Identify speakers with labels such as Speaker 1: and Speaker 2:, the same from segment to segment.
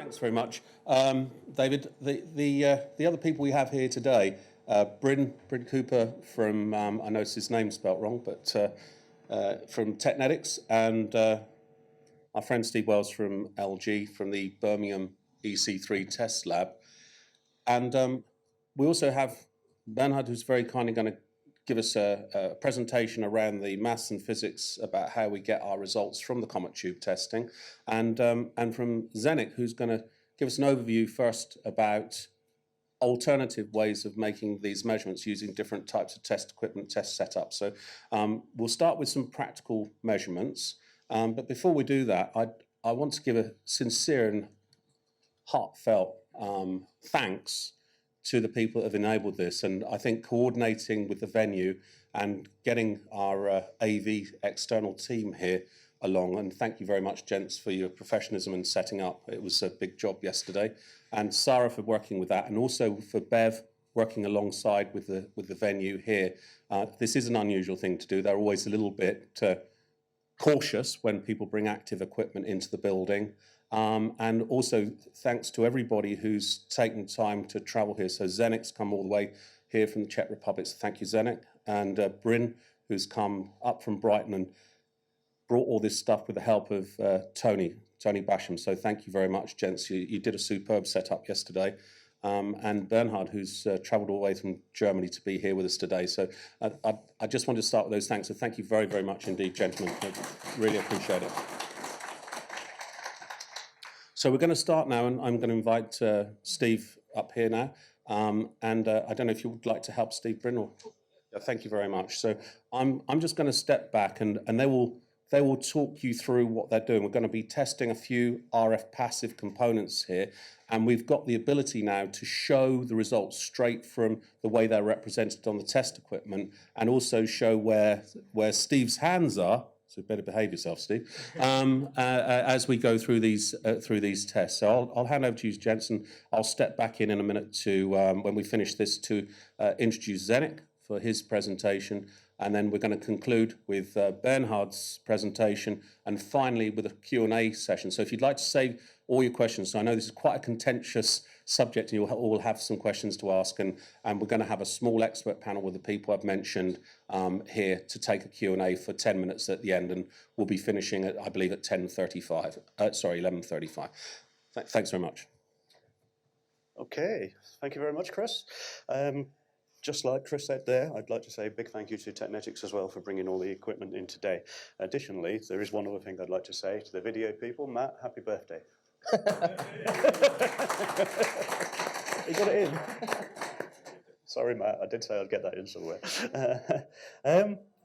Speaker 1: Thanks very much, David. The other people we have here today, Bryn Cooper from, I noticed his name spelt wrong, but from Technetics, and our friend Steve Wells from LG from the Birmingham EC3 test lab. And we also have Bernhard, who's very kindly going to give us a presentation around the maths and physics about how we get our results from the CoMeT tube testing, and from Zenik, who's going to give us an overview first about alternative ways of making these measurements using different types of test equipment, test setups. So we'll start with some practical measurements, but before we do that, I want to give a sincere and heartfelt thanks to the people that have enabled this, and I think coordinating with the venue and getting our AV external team here along, and thank you very much, gents, for your professionalism in setting up. It was a big job yesterday, and Sarah for working with that, and also for Bev working alongside with the venue here. This is an unusual thing to do. They're always a little bit cautious when people bring active equipment into the building. And also thanks to everybody who's taken time to travel here. So Zenik's come all the way here from the Czech Republic, so thank you, Zenik. And Bryn, who's come up from Brighton and brought all this stuff with the help of Tony Basham. So thank you very much, gents. You did a superb setup yesterday. And Bernhard, who's travelled all the way from Germany to be here with us today. So I just wanted to start with those thanks. So thank you very, very much indeed, gentlemen. I really appreciate it. So we're going to start now, and I'm going to invite Steve up here now. And I don't know if you would like to help Steve, Bryn, or thank you very much. So I'm just going to step back, and they will talk you through what they're doing. We're going to be testing a few RF passive components here, and we've got the ability now to show the results straight from the way they're represented on the test equipment, and also show where Steve's hands are. So better behave yourself, Steve, as we go through these tests. So I'll hand over to you, gents, and I'll step back in a minute to, when we finish this, to introduce Zenik for his presentation, and then we're going to conclude with Bernhard's presentation, and finally with a Q&A session. So if you'd like to save all your questions, so I know this is quite a contentious subject, and you'll all have some questions to ask, and we're going to have a small expert panel with the people I've mentioned here to take a Q&A for 10 minutes at the end, and we'll be finishing at, I believe, at 11:35. Thanks very much.
Speaker 2: Okay, thank you very much, Chris. Just like Chris said there, I'd like to say a big thank you to Technetics as well for bringing all the equipment in today. Additionally, there is one other thing I'd like to say to the video people. Matt, happy birthday. You got it in. Sorry, Matt, I did say I'd get that in somewhere.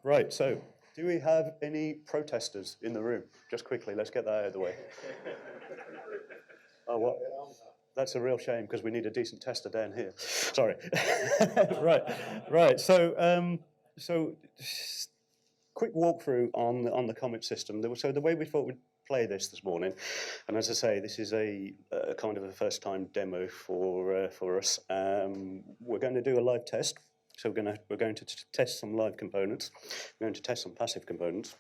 Speaker 2: Right, so do we have any protesters in the room? Just quickly, let's get that out of the way. Oh, what? That's a real shame, because we need a decent tester down here. Sorry. Right. So, quick walkthrough on the CoMeT system. So the way we thought we'd play this morning, and as I say, this is a kind of a first-time demo for us. We're going to do a live test. So we're going to test some live components. We're going to test some passive components.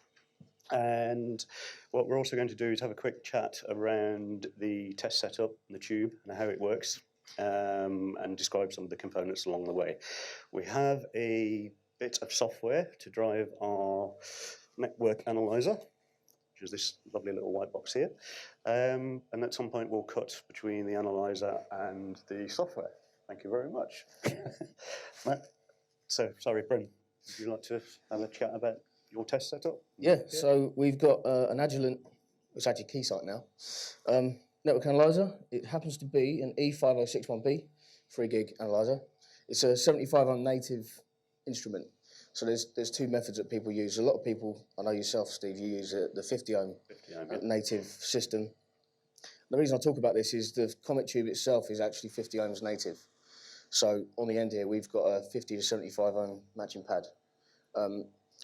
Speaker 2: And what we're also going to do is have a quick chat around the test setup, the tube, and how it works, and describe some of the components along the way. We have a bit of software to drive our network analyzer, which is this lovely little white box here. And at some point, we'll cut between the analyzer and the software. Thank you very much. So, sorry, Bryn, would you like to have a chat about your test setup?
Speaker 3: Yeah, so we've got an Agilent, it's actually Keysight now, network analyzer. It happens to be an E5061B 3 gig analyzer. It's a 75 ohm native instrument. So there's two methods that people use. A lot of people, I know yourself, Steve, you use the 50 ohm native system. The reason I talk about this is the CoMeT tube itself is actually 50 ohms native. So on the end here, we've got a 50 to 75 ohm matching pad.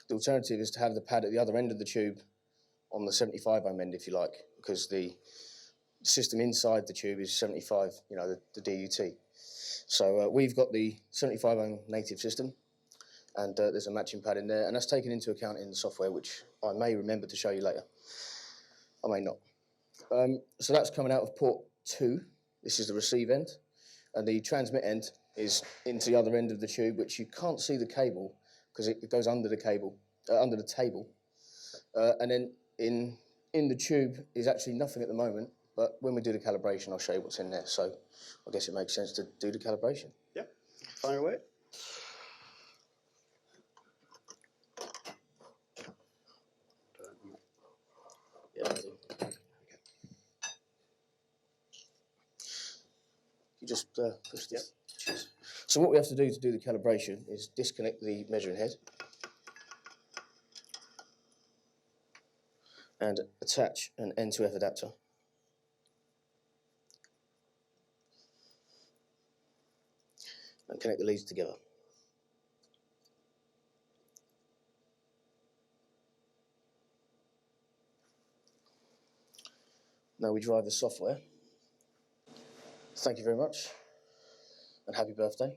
Speaker 3: The alternative is to have the pad at the other end of the tube on the 75 ohm end, if you like, because the system inside the tube is 75, the DUT. So we've got the 75 ohm native system, and there's a matching pad in there, and that's taken into account in the software, which I may remember to show you later. I may not. So that's coming out of port 2. This is the receive end, and the transmit end is into the other end of the tube, which you can't see the cable because it goes under the cable, under the table. And then in the tube is actually nothing at the moment, but when we do the calibration, I'll show you what's in there. So I guess it makes sense to do the calibration.
Speaker 2: Yeah, fire away.
Speaker 3: Yeah, you just push this. Yep. So what we have to do the calibration is disconnect the measuring head and attach an N2F adapter. And connect the leads together. Now we drive the software. Thank you very much, and happy birthday.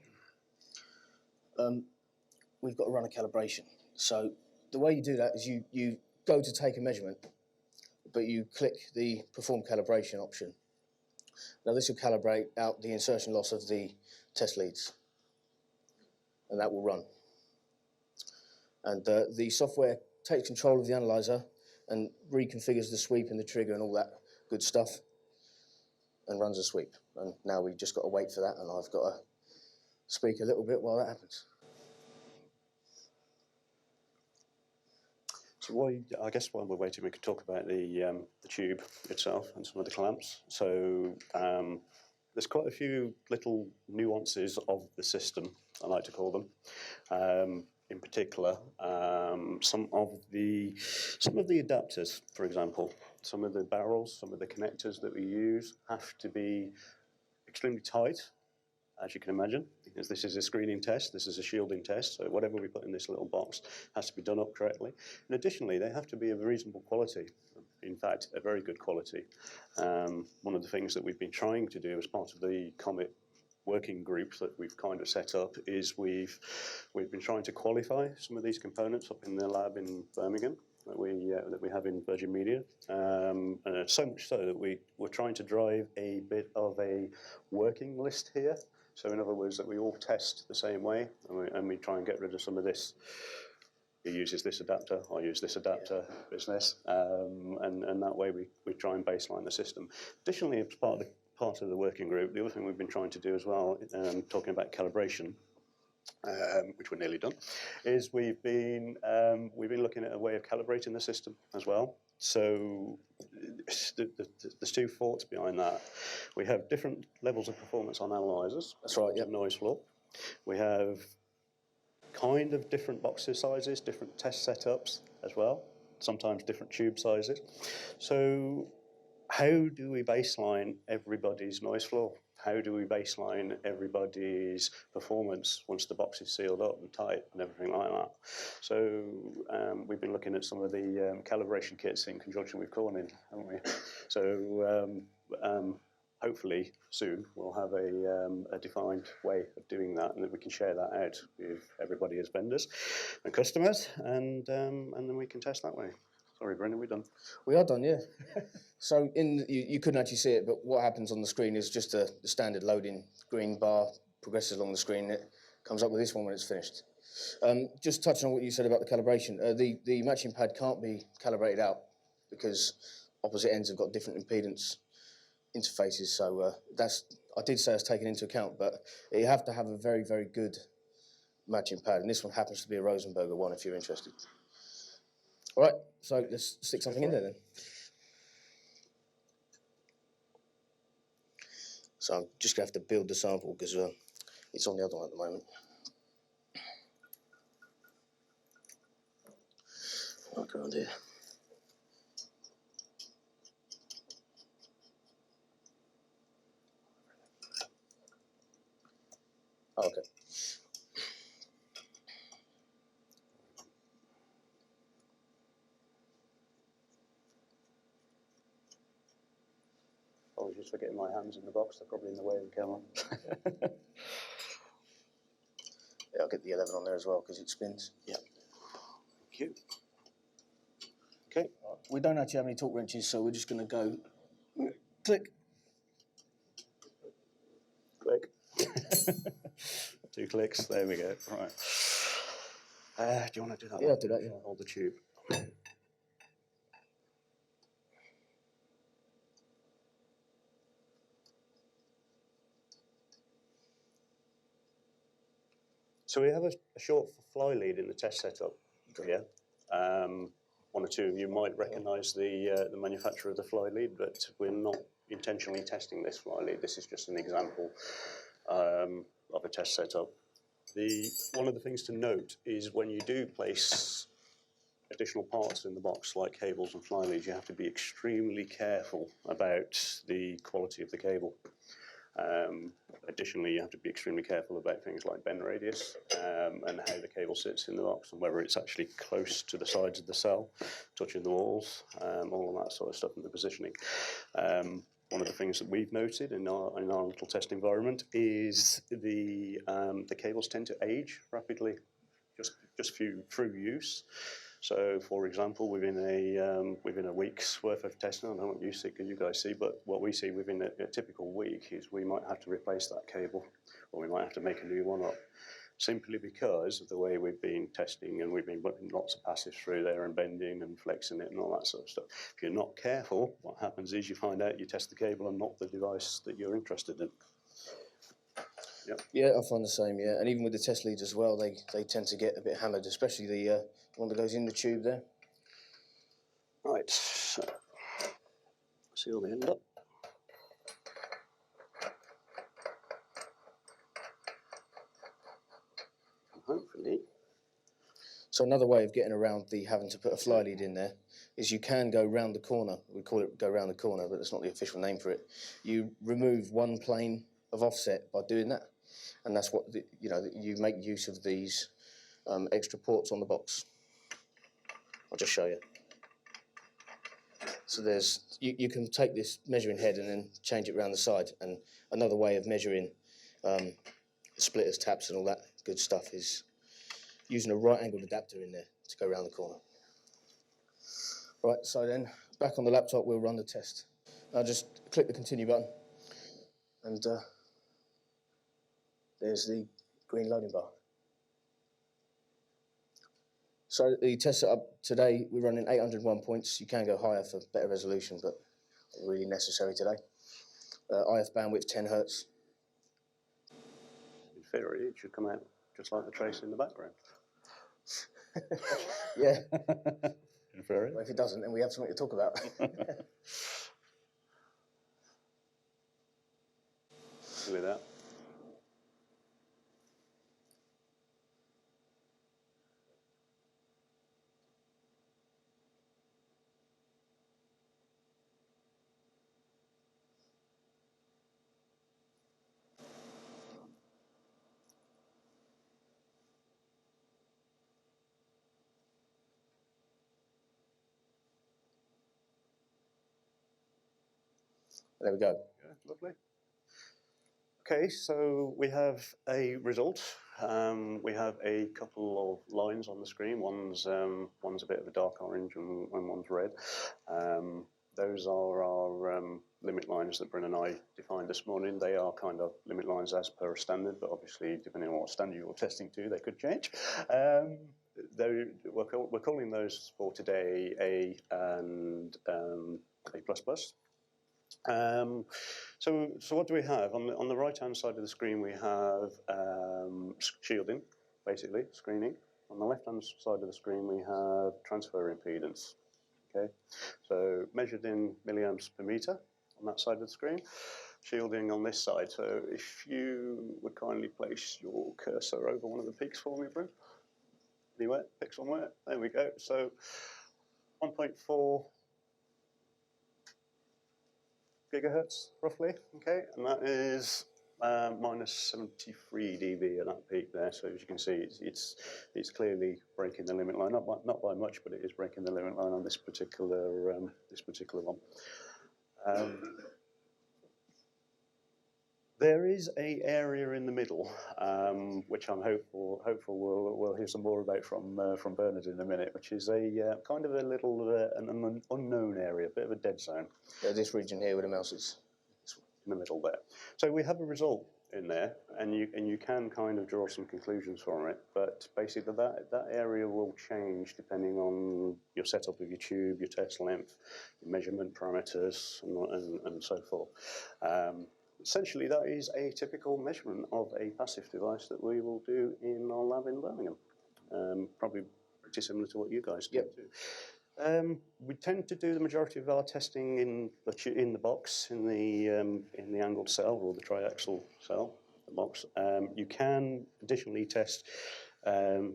Speaker 3: We've got to run a calibration. So the way you do that is you go to take a measurement, but you click the perform calibration option. Now this will calibrate out the insertion loss of the test leads, and that will run. And the software takes control of the analyzer and reconfigures the sweep and the trigger and all that good stuff, and runs a sweep. And now we've just got to wait for that, and I've got to speak a little bit while that happens.
Speaker 2: So I guess while we're waiting, we could talk about the tube itself and some of the clamps. So there's quite a few little nuances of the system, I like to call them. In particular, some of the adapters, for example, some of the barrels, some of the connectors that we use have to be extremely tight, as you can imagine, because this is a screening test, this is a shielding test, so whatever we put in this little box has to be done up correctly. And additionally, they have to be of a reasonable quality, in fact, a very good quality. One of the things that we've been trying to do as part of the CoMeT working group that we've kind of set up is we've been trying to qualify some of these components up in the lab in Birmingham that we have in Virgin Media, so much so that we're trying to drive a bit of a working list here. So in other words, that we all test the same way, and we try and get rid of some of this. He uses this adapter, I use this adapter business, and that way we try and baseline the system. Additionally, as part of the working group, the other thing we've been trying to do as well, talking about calibration, which we're nearly done, is we've been looking at a way of calibrating the system as well. So there's two thoughts behind that. We have different levels of performance on analyzers.
Speaker 3: That's right, yeah.
Speaker 2: Noise floor. We have kind of different box sizes, different test setups as well, sometimes different tube sizes. So how do we baseline everybody's noise floor? How do we baseline everybody's performance once the box is sealed up and tight and everything like that? So we've been looking at some of the calibration kits in conjunction with Corning, haven't we? So hopefully soon we'll have a defined way of doing that, and that we can share that out with everybody as vendors and customers, and then we can test that way. Sorry, Brendan, we're done.
Speaker 3: We are done, yeah. So you couldn't actually see it, but what happens on the screen is just the standard loading green bar progresses along the screen. It comes up with this one when it's finished. Just touching on what you said about the calibration, the matching pad can't be calibrated out because opposite ends have got different impedance interfaces. So I did say it's taken into account, but you have to have a very, very good matching pad, and this one happens to be a Rosenberger one if you're interested. All right, so let's stick something in there then. So I'm just going to have to build the sample because it's on the other one at the moment. I'll go on here. Oh, okay.
Speaker 2: I was just for getting my hands in the box. They're probably in the way of the camera.
Speaker 3: Yeah, I'll get the 11 on there as well because it spins. Yeah.
Speaker 2: Thank you. Okay.
Speaker 3: We don't actually have any torque wrenches, so we're just going to go click.
Speaker 2: click. 2 clicks, there we go. Right. Do you want to do that
Speaker 3: Yeah,
Speaker 2: one?
Speaker 3: I'll do that, yeah.
Speaker 2: Hold the tube. So we have a short fly lead in the test setup here. One or two of you might recognise the manufacturer of the fly lead, but we're not intentionally testing this fly lead. This is just an example of a test setup. One of the things to note is when you do place additional parts in the box, like cables and fly leads, you have to be extremely careful about the quality of the cable. Additionally, you have to be extremely careful about things like bend radius and how the cable sits in the box and whether it's actually close to the sides of the cell, touching the walls, all of that sort of stuff, and the positioning. One of the things that we've noted in our little test environment is the cables tend to age rapidly, just through use. So, for example, within a week's worth of testing, I don't know what you see, you guys see, but what we see within a typical week is we might have to replace that cable, or we might have to make a new one up, simply because of the way we've been testing, and we've been putting lots of passives through there and bending and flexing it and all that sort of stuff. If you're not careful, what happens is you find out you test the cable and not the device that you're interested in. Yep.
Speaker 3: Yeah, I find the same, yeah. And even with the test leads as well, they tend to get a bit hammered, especially the one that goes in the tube there.
Speaker 2: Right, so seal the end up. And hopefully.
Speaker 3: So another way of getting around having to put a fly lead in there is you can go round the corner. We call it go round the corner, but that's not the official name for it. You remove one plane of offset by doing that. And that's what, you make use of these extra ports on the box. I'll just show you. So you can take this measuring head and then change it around the side. And another way of measuring splitters, taps and all that good stuff is using a right-angled adapter in there to go around the corner. Right, so then back on the laptop, we'll run the test. I'll just click the continue button, and there's the green loading bar. So the test setup today, we're running 801 points. You can go higher for better resolution, but not really necessary today. IF bandwidth 10 Hertz.
Speaker 2: In theory, it should come out just like the trace in the background.
Speaker 3: Yeah.
Speaker 2: In theory.
Speaker 3: Well, if it doesn't, then we have something to talk about.
Speaker 2: With that.
Speaker 3: There we go.
Speaker 2: Yeah, lovely. Okay, so we have a result. We have a couple of lines on the screen. One's a bit of a dark orange and one's red. Those are our limit lines that Bryn and I defined this morning. They are kind of limit lines as per standard, but obviously, depending on what standard you're testing to, they could change. We're calling those for today A and A++. So what do we have? On the right-hand side of the screen, we have shielding, basically, screening. On the left-hand side of the screen, we have transfer impedance. Okay, so measured in milliamps per meter on that side of the screen. Shielding on this side. So if you would kindly place your cursor over one of the peaks for me, Bryn. Anywhere, pick somewhere. There we go. So 1.4 gigahertz, roughly, okay, and that is minus 73 dB at that peak there. So as you can see, it's clearly breaking the limit line, not by much, but it is breaking the limit line on this particular one. There is an area in the middle, which I'm hopeful we'll hear some more about from Bernard in a minute, which is a kind of a little an unknown area, a bit of a dead zone.
Speaker 3: Yeah, this region here where the mouse is.
Speaker 2: In the middle there. So we have a result in there, and you can kind of draw some conclusions from it. But basically, that area will change depending on your setup of your tube, your test length, your measurement parameters, and so forth. Essentially, that is a typical measurement of a passive device that we will do in our lab in Birmingham. Probably pretty similar to what you guys do too. We tend to do the majority of our testing in the box, in the angled cell or the triaxial cell, the box. You can additionally test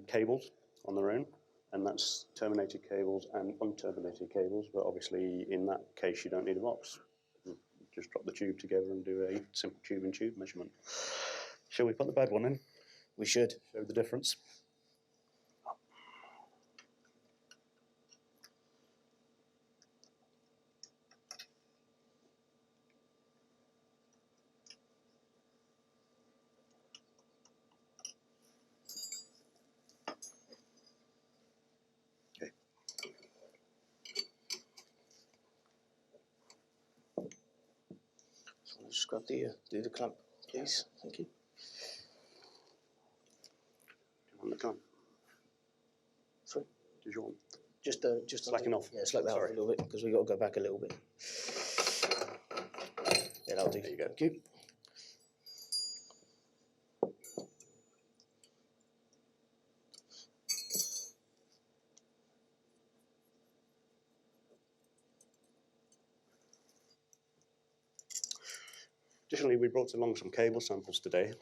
Speaker 2: cables on their own, and that's terminated cables and unterminated cables. But obviously, in that case, you don't need a box. You just drop the tube together and do a simple tube-in-tube measurement. Shall we put the bad one in?
Speaker 3: We should.
Speaker 2: Show the difference.
Speaker 3: Just grab do the clamp, please. Thank you.
Speaker 2: On the clamp.
Speaker 3: Sorry?
Speaker 2: Did you want?
Speaker 3: Just
Speaker 2: slacking off.
Speaker 3: Yeah, slack that off a little bit because we got to go back a little bit. Yeah, that'll do.
Speaker 2: There you go.
Speaker 3: Thank you.
Speaker 2: Additionally, we brought along some cable samples today,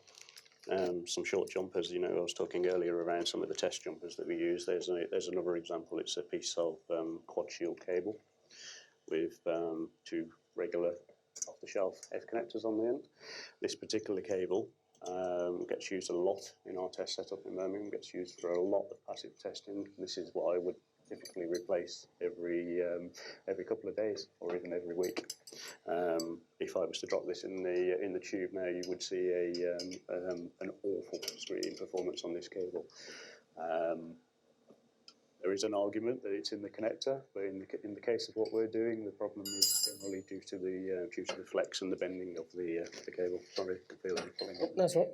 Speaker 2: some short jumpers. You know, I was talking earlier around some of the test jumpers that we use. There's another example. It's a piece of quad shield cable with two regular off-the-shelf F connectors on the end. This particular cable gets used a lot in our test setup in Birmingham. Gets used for a lot of passive testing. This is what I would typically replace every couple of days or even every week. If I was to drop this in the tube now, you would see an awful screening performance on this cable. There is an argument that it's in the connector, but in the case of what we're doing, the problem is generally due to the flex and the bending of the cable. Sorry, I can feel it pulling up.
Speaker 3: That's right.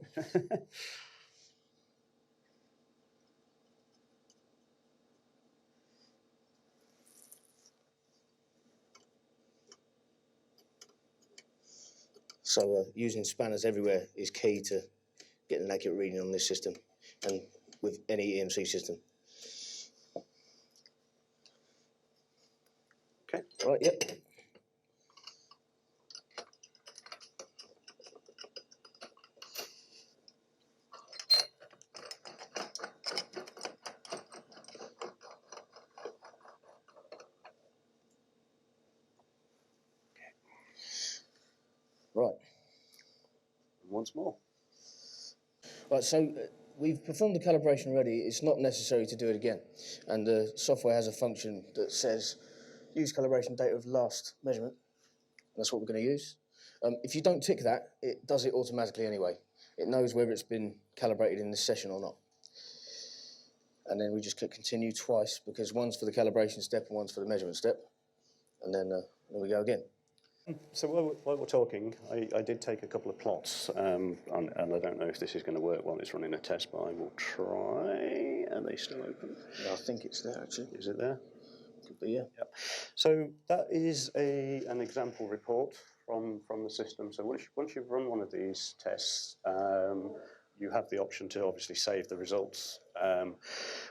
Speaker 3: So using spanners everywhere is key to getting an accurate reading on this system and with any EMC system.
Speaker 2: Okay.
Speaker 3: Right, yep. Right.
Speaker 2: Once more.
Speaker 3: Right, so we've performed the calibration already. It's not necessary to do it again. And the software has a function that says, use calibration data of last measurement. That's what we're going to use. If you don't tick that, it does it automatically anyway. It knows whether it's been calibrated in this session or not. And then we just click continue twice because one's for the calibration step and one's for the measurement step. And then we go again.
Speaker 2: So while we're talking, I did take a couple of plots, and I don't know if this is going to work while it's running a test, but I will try. Are they still open?
Speaker 3: Yeah, I think it's there actually.
Speaker 2: Is it there?
Speaker 3: Could be, yeah.
Speaker 2: Yep. So that is an example report from the system. So once you've run one of these tests, you have the option to obviously save the results.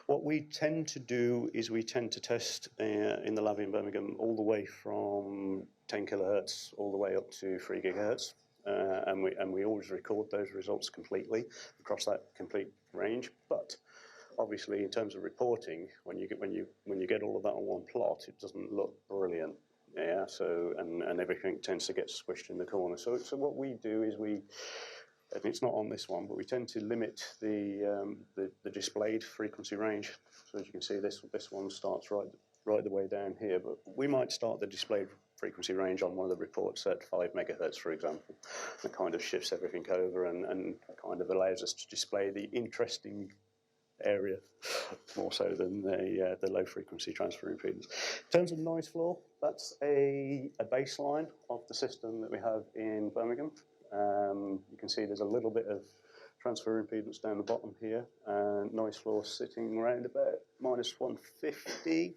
Speaker 2: What we tend to do is we tend to test in the lab in Birmingham all the way from 10 kilohertz all the way up to 3 gigahertz. And we always record those results completely across that complete range. But obviously, in terms of reporting, when you get all of that on one plot, it doesn't look brilliant. Yeah. So and everything tends to get squished in the corner. So what we do is and it's not on this one, but we tend to limit the displayed frequency range. So as you can see, this one starts right the way down here, but we might start the displayed frequency range on one of the reports at 5 megahertz, for example. It kind of shifts everything over and kind of allows us to display the interesting area more so than the low frequency transfer impedance. In terms of noise floor, that's a baseline of the system that we have in Birmingham. You can see there's a little bit of transfer impedance down the bottom here, and noise floor sitting around about minus 150.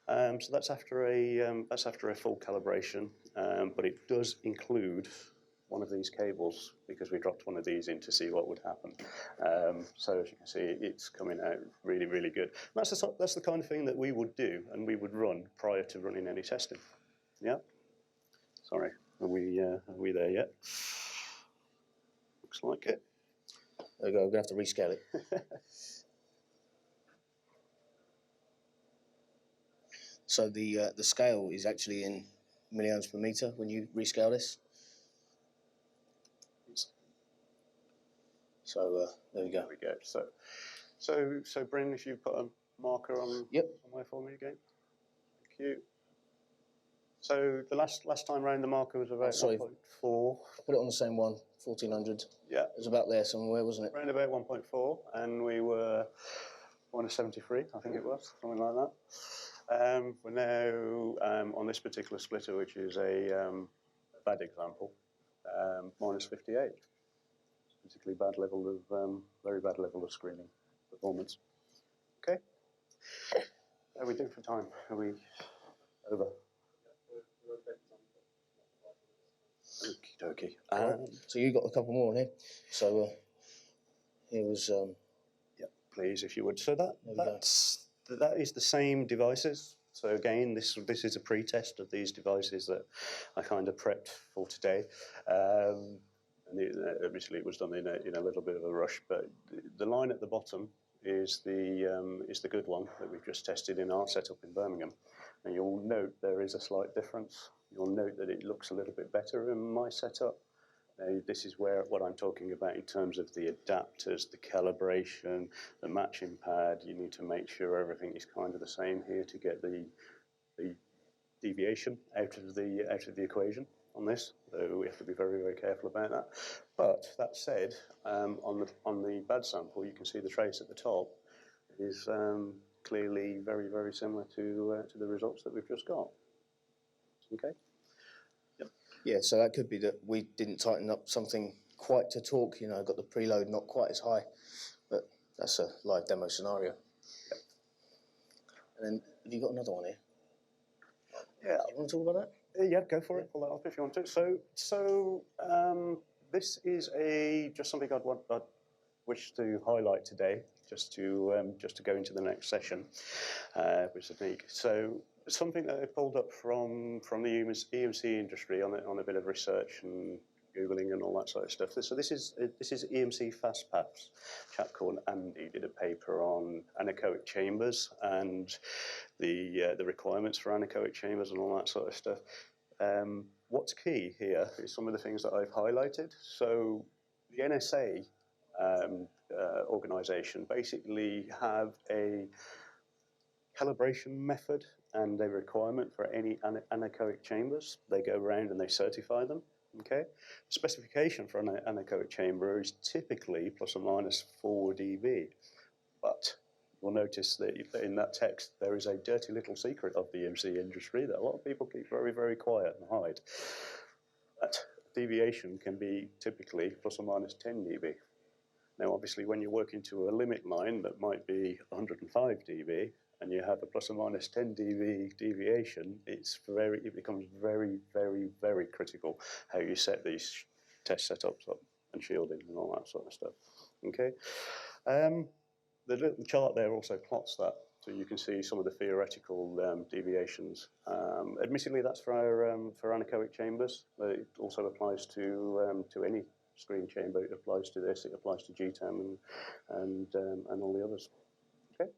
Speaker 2: So that's after a full calibration, but it does include one of these cables because we dropped one of these in to see what would happen. So as you can see, it's coming out really, really good. And that's the kind of thing that we would do and we would run prior to running any testing. Yeah. Sorry, are we there yet? Looks like it.
Speaker 3: There we go. We're gonna have to rescale it. So the scale is actually in milliohms per meter when you rescale this. So there we go.
Speaker 2: There we go. So Bryn, if you put a marker on somewhere for me again. Thank you. So the last time round the marker was about 1.4.
Speaker 3: I put it on the same one, 1400.
Speaker 2: Yeah.
Speaker 3: It was about there somewhere, wasn't it?
Speaker 2: Around about 1.4, and we were minus 73, I think it was, something like that. We're now on this particular splitter, which is a bad example, minus 58. Particularly bad level of, very bad level of screening performance. Okay. How are we doing for time? Are we over? Okie dokie.
Speaker 3: So you got a couple more in here. So here was.
Speaker 2: Yeah, please, if you would. So that is the same devices. So again, this is a pre-test of these devices that I kind of prepped for today. And obviously it was done in a little bit of a rush, but the line at the bottom is the good one that we've just tested in our setup in Birmingham. And you'll note there is a slight difference. You'll note that it looks a little bit better in my setup. This is what I'm talking about in terms of the adapters, the calibration, the matching pad. You need to make sure everything is kind of the same here to get the deviation out of the equation on this. So we have to be very, very careful about that. But that said, on the bad sample, you can see the trace at the top is clearly very, very similar to the results that we've just got. Okay. Yep.
Speaker 3: Yeah, so that could be that we didn't tighten up something quite to talk. You know, got the preload not quite as high, but that's a live demo scenario.
Speaker 2: Yep.
Speaker 3: And then have you got another one here?
Speaker 2: Yeah.
Speaker 3: You want to talk about that?
Speaker 2: Yeah, go for it. Pull that off if you want to. So this is just something I'd wish to highlight today, just to go into the next session with Sadiq. So something that I pulled up from the EMC industry on a bit of research and Googling and all that sort of stuff. So this is EMC FastPaths. A chap called Andy did a paper on anechoic chambers and the requirements for anechoic chambers and all that sort of stuff. What's key here is some of the things that I've highlighted. So the NSA organisation basically have a calibration method and a requirement for any anechoic chambers. They go around and they certify them. Okay, specification for an anechoic chamber is typically plus or minus 4 dB, but you'll notice that in that text there is a dirty little secret of the EMC industry that a lot of people keep very, very quiet and hide. That deviation can be typically plus or minus 10 dB. Now, obviously, when you work into a limit line that might be 105 dB, and you have a plus or minus 10 dB deviation, it becomes very, very, very critical how you set these test setups up and shielding and all that sort of stuff. Okay, the little chart there also plots that, so you can see some of the theoretical deviations. Admittedly, that's for anechoic chambers. It also applies to any screen chamber. It applies to this. It applies to GTEM and all the others. Okay.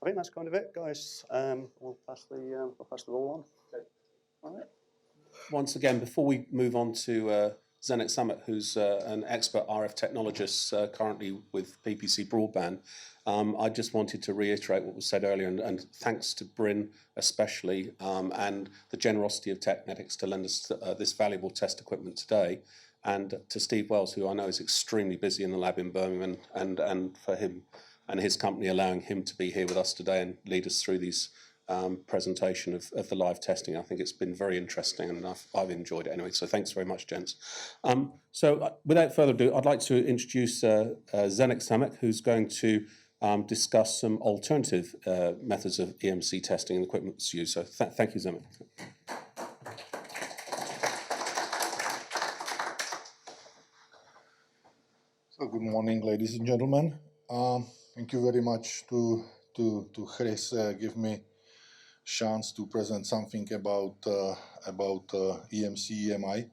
Speaker 2: I think that's kind of it, guys. We'll pass the ball on. Okay. All right.
Speaker 1: Once again, before we move on to Zenit Summit, who's an expert RF technologist currently with PPC Broadband, I just wanted to reiterate what was said earlier, and thanks to Bryn especially, and the generosity of Technetics to lend us this valuable test equipment today, and to Steve Wells, who I know is extremely busy in the lab in Birmingham, and for him and his company allowing him to be here with us today and lead us through these presentation of the live testing. I think it's been very interesting, and I've enjoyed it anyway. So thanks very much, gents. Without further ado, I'd like to introduce Zenek Samek, who's going to discuss some alternative methods of EMC testing and equipment that's used. So thank you, Zenek.
Speaker 4: So good morning, ladies and gentlemen. Thank you very much to Chris give me chance to present something about EMC EMI.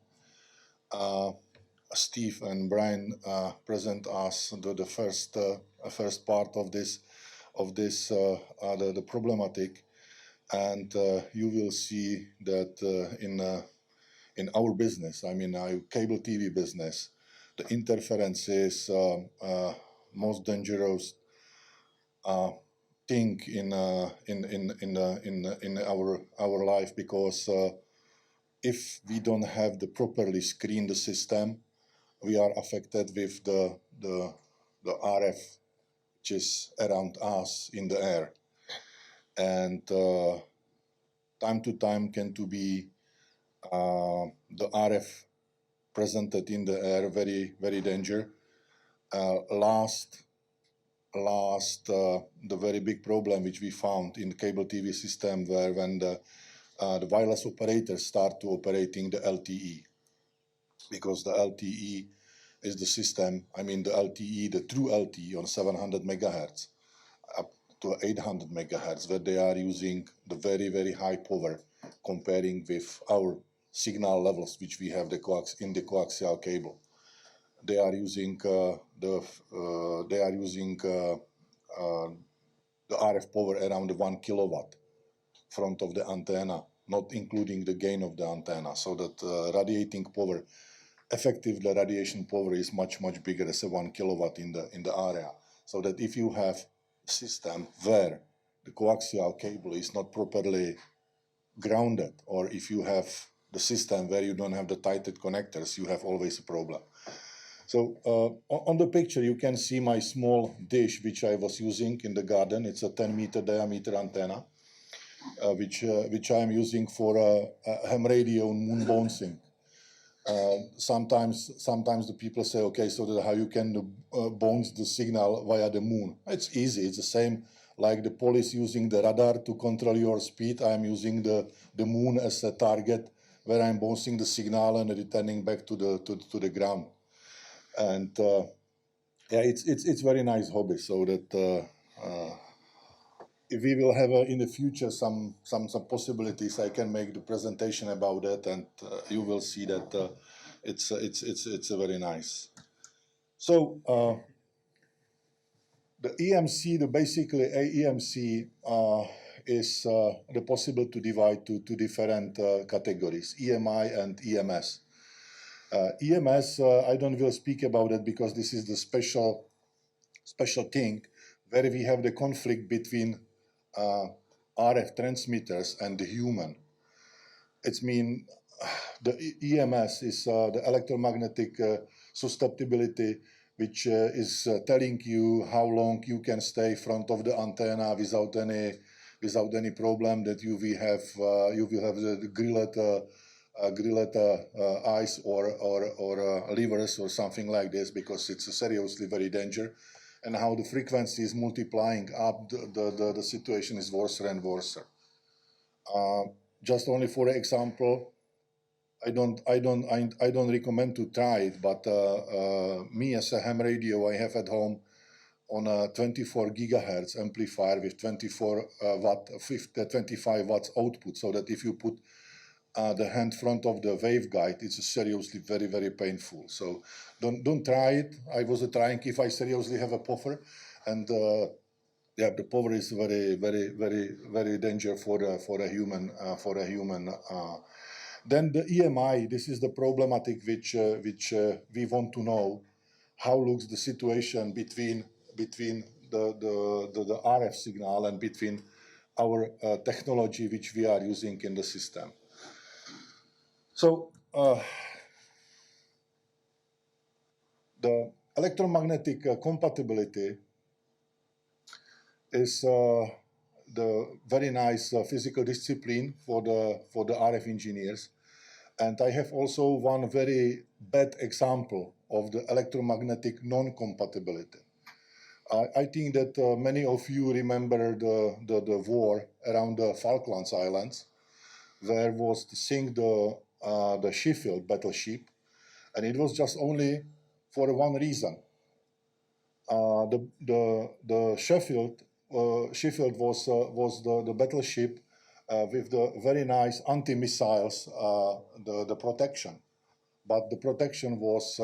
Speaker 4: Steve and Brian present us the first part of the problematic, and you will see that in our business, I mean our cable TV business, the interference is most dangerous thing in our life, because if we don't have the properly screen the system, we are affected with the RF which is around us in the air, and time to time can to be the RF presented in the air very danger. The very big problem which we found in the cable TV system were when the wireless operators start to operating the LTE, because the LTE is the system, I mean the LTE, the true LTE on 700 megahertz up to 800 megahertz, where they are using the very high power comparing with our signal levels which we have in the coaxial cable. They are using the RF power around 1 kilowatt front of the antenna, not including the gain of the antenna, so that radiating power, effectively radiation power is much bigger as a 1 kilowatt in the area. So that if you have a system where the coaxial cable is not properly grounded, or if you have the system where you don't have the tighted connectors, you have always a problem. So on the picture you can see my small dish which I was using in the garden. It's a 10-meter diameter antenna, which I am using for a ham radio moon bouncing. Sometimes the people say, okay, so that how you can bounce the signal via the moon? It's easy. It's the same like the police using the radar to control your speed. I'm using the moon as a target where I'm bouncing the signal and returning back to the ground. And yeah, it's very nice hobby. So that if we will have in the future some possibilities, I can make the presentation about that, and you will see that it's very nice. So the EMC, basically EMC is the possible to divide to two different categories: EMI and EMS. EMS, I don't will speak about it because this is the special thing where we have the conflict between RF transmitters and the human. It's mean the EMS is the electromagnetic susceptibility, which is telling you how long you can stay in front of the antenna without any problem, that you will have the grilled eyes or livers or something like this, because it's seriously very dangerous. And how the frequency is multiplying up, the situation is worse and worse. Just only for example, I don't recommend to try it, but me as a ham radio, I have at home on a 24 gigahertz amplifier with 25 watts output, so that if you put the hand front of the waveguide, it's seriously very painful. So don't try it. I was trying if I seriously have a puffer, and yeah, the power is very dangerous for a human. Then the EMI. This is the problematic which we want to know how looks the situation between the RF signal and between our technology which we are using in the system. So the electromagnetic compatibility is the very nice physical discipline for the RF engineers. And I have also one very bad example of the electromagnetic non-compatibility. I think that many of you remember the war around the Falklands Islands, where was to sink the Sheffield battleship, and it was just only for one reason. The Sheffield was the battleship with the very nice anti-missiles, the protection, but the protection was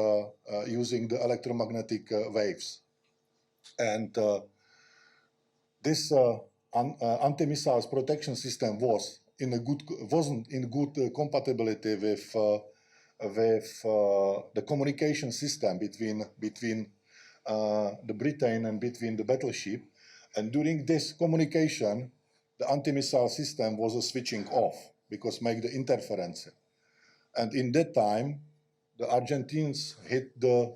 Speaker 4: using the electromagnetic waves, and this anti-missiles protection system wasn't in good compatibility with the communication system between the Britain and between the battleship. And during this communication, the anti-missile system was switching off because make the interference. And in that time, the Argentines hit the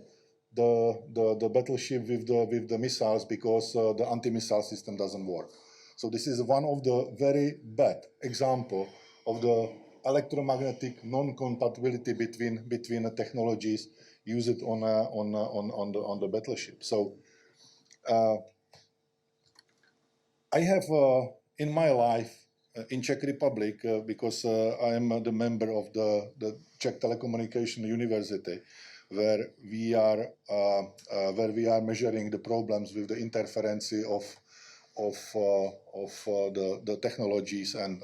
Speaker 4: battleship with the missiles because the anti-missile system doesn't work. So this is one of the very bad example of the electromagnetic non-compatibility between the technologies used on the battleship. So I have in my life in Czech Republic, because I am the member of the Czech Telecommunication University, where we are measuring the problems with the interference of the technologies and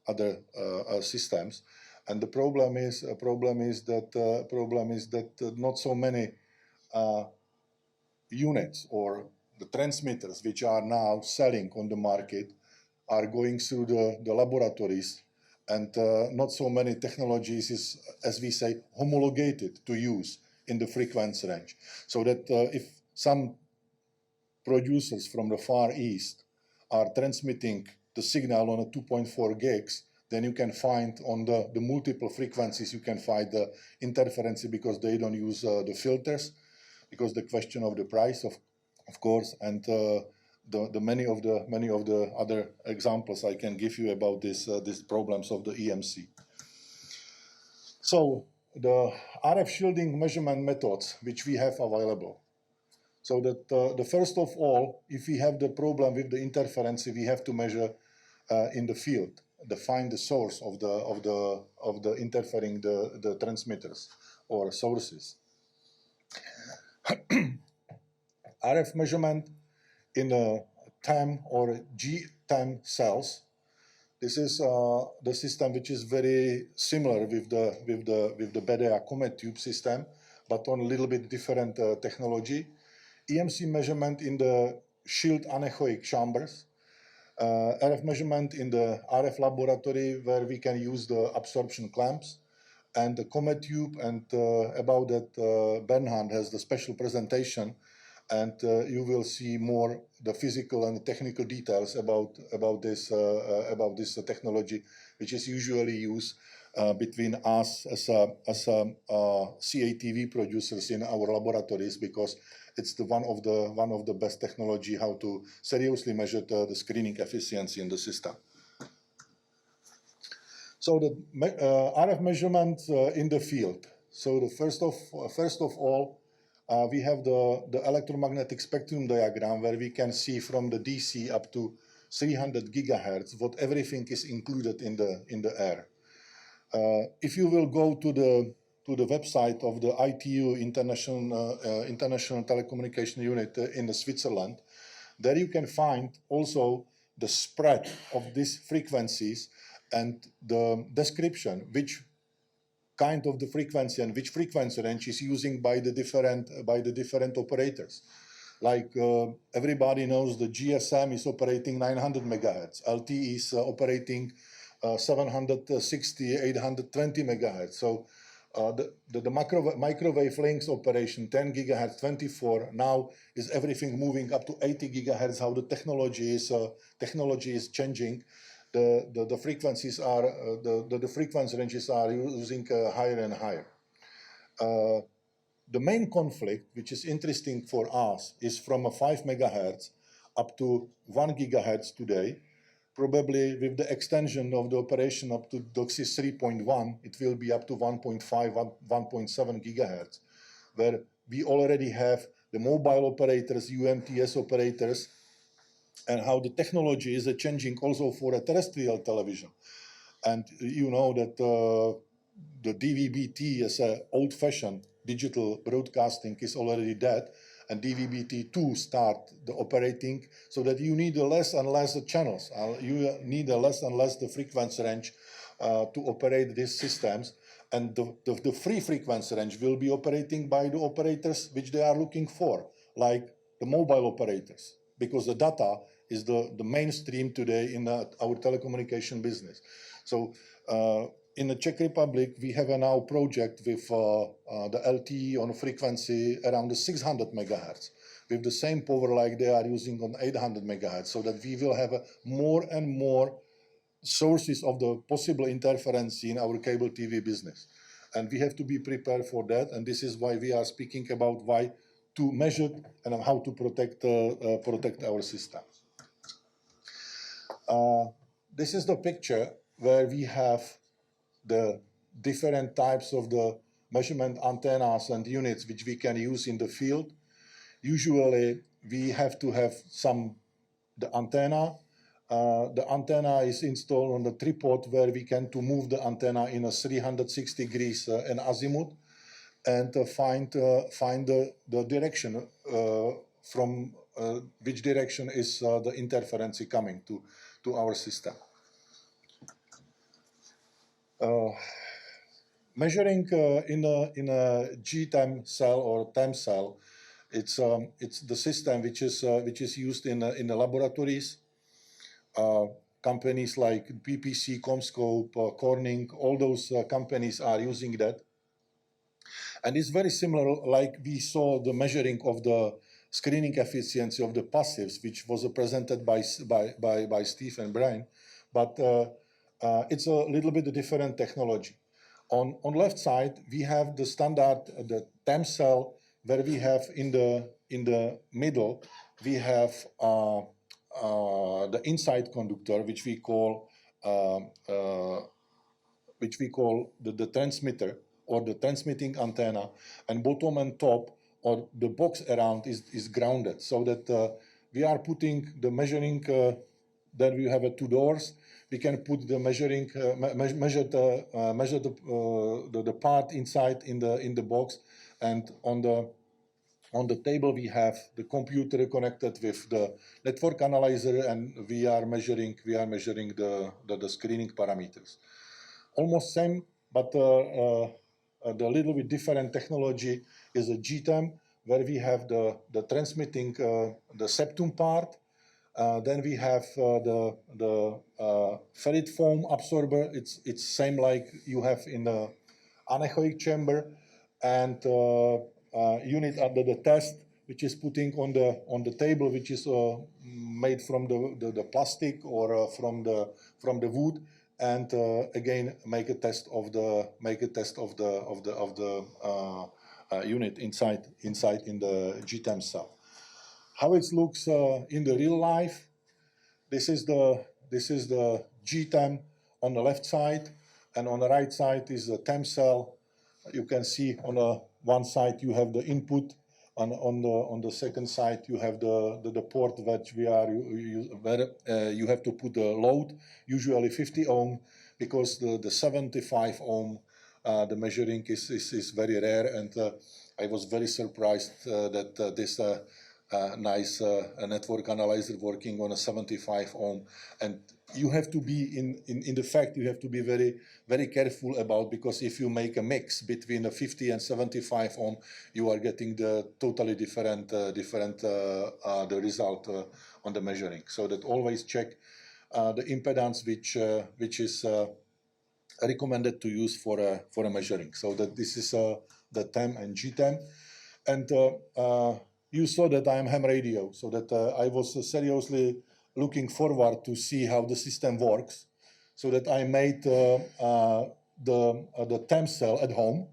Speaker 4: other systems. And the problem is that not so many units or the transmitters which are now selling on the market are going through the laboratories, and not so many technologies is, as we say, homologated to use in the frequency range. So that if some producers from the Far East are transmitting the signal on a 2.4 gigs, then you can find on the multiple frequencies, you can find the interference because they don't use the filters, because the question of the price, of course, and the many of the other examples I can give you about these problems of the EMC. So the RF shielding measurement methods which we have available. So that the first of all, if we have the problem with the interference, we have to measure in the field, find the source of the interfering the transmitters or sources. RF measurement in a TEM or GTEM cells. This is the system which is very similar with the BDA CoMeT tube system, but on a little bit different technology. EMC measurement in the shield anechoic chambers, RF measurement in the RF laboratory where we can use the absorption clamps, and the CoMeT tube, and about that Bernhard has the special presentation, and you will see more the physical and technical details about this technology, which is usually used between us as CATV producers in our laboratories, because it's one of the best technology how to seriously measure the screening efficiency in the system. So the RF measurement in the field. So the first of all, we have the electromagnetic spectrum diagram where we can see from the DC up to 300 gigahertz what everything is included in the air. If you will go to the website of the ITU International Telecommunication Unit in Switzerland, there you can find also the spread of these frequencies and the description which kind of the frequency and which frequency range is using by the different operators. Like everybody knows the GSM is operating 900 megahertz, LTE is operating 760, 820 megahertz. So the microwave links operation 10 gigahertz, 24 now is everything moving up to 80 gigahertz. How the technology is changing. The frequencies are the frequency ranges are using higher and higher. The main conflict, which is interesting for us, is from a 5 megahertz up to 1 gigahertz today. Probably with the extension of the operation up to DOCSIS 3.1, it will be up to 1.5, 1.7 gigahertz, where we already have the mobile operators, UMTS operators, and how the technology is changing also for a terrestrial television. And you know that the DVB-T as an old-fashioned digital broadcasting is already dead, and DVB-T2 start the operating, so that you need less and less channels. You need less and less the frequency range to operate these systems. And the free frequency range will be operating by the operators which they are looking for, like the mobile operators, because the data is the mainstream today in our telecommunication business. So in the Czech Republic, we have a now project with the LTE on frequency around the 600 megahertz, with the same power like they are using on 800 megahertz, so that we will have more and more sources of the possible interference in our cable TV business. And we have to be prepared for that, and this is why we are speaking about why to measure and how to protect our systems. This is the picture where we have the different types of the measurement antennas and units which we can use in the field. Usually we have to have the antenna. The antenna is installed on the tripod where we can to move the antenna in a 360 degrees in azimuth, and find the direction from which direction is the interference coming to our system. Measuring in a GTEM cell or TEM cell, it's the system which is used in the laboratories. Companies like PPC, CommScope, Corning, all those companies are using that. And it's very similar, like we saw the measuring of the screening efficiency of the passives, which was presented by Steve and Brian, but it's a little bit different technology. On left side, we have the standard, the TEM cell, where we have in the middle, we have the inside conductor, which we call the transmitter or the transmitting antenna, and bottom and top or the box around is grounded, so that we are putting the measuring. Then we have two doors. We can put the measuring, measure the part inside in the box, and on the table we have the computer connected with the network analyzer, and we are measuring the screening parameters. Almost same, but the little bit different technology is a GTEM, where we have the transmitting the septum part. Then we have the ferrite foam absorber. It's same like you have in the anechoic chamber, and unit under the test, which is putting on the table, which is made from the plastic or from the wood, and again make a test of the unit inside in the GTEM cell. How it looks in the real life. This is the GTEM on the left side, and on the right side is the TEM cell. You can see on one side you have the input, and on the second side you have the port which where you have to put the load, usually 50 ohm, because the 75 ohm the measuring is very rare, and I was very surprised that this nice network analyzer working on a 75 ohm, and you have to be in the fact you have to be very, very careful about, because if you make a mix between a 50 and 75 ohm, you are getting the totally different the result on the measuring. So that always check the impedance which is recommended to use for a measuring. So that this is the TEM and GTEM, and you saw that I am ham radio, so that I was seriously looking forward to see how the system works, so that I made the TEM cell at home.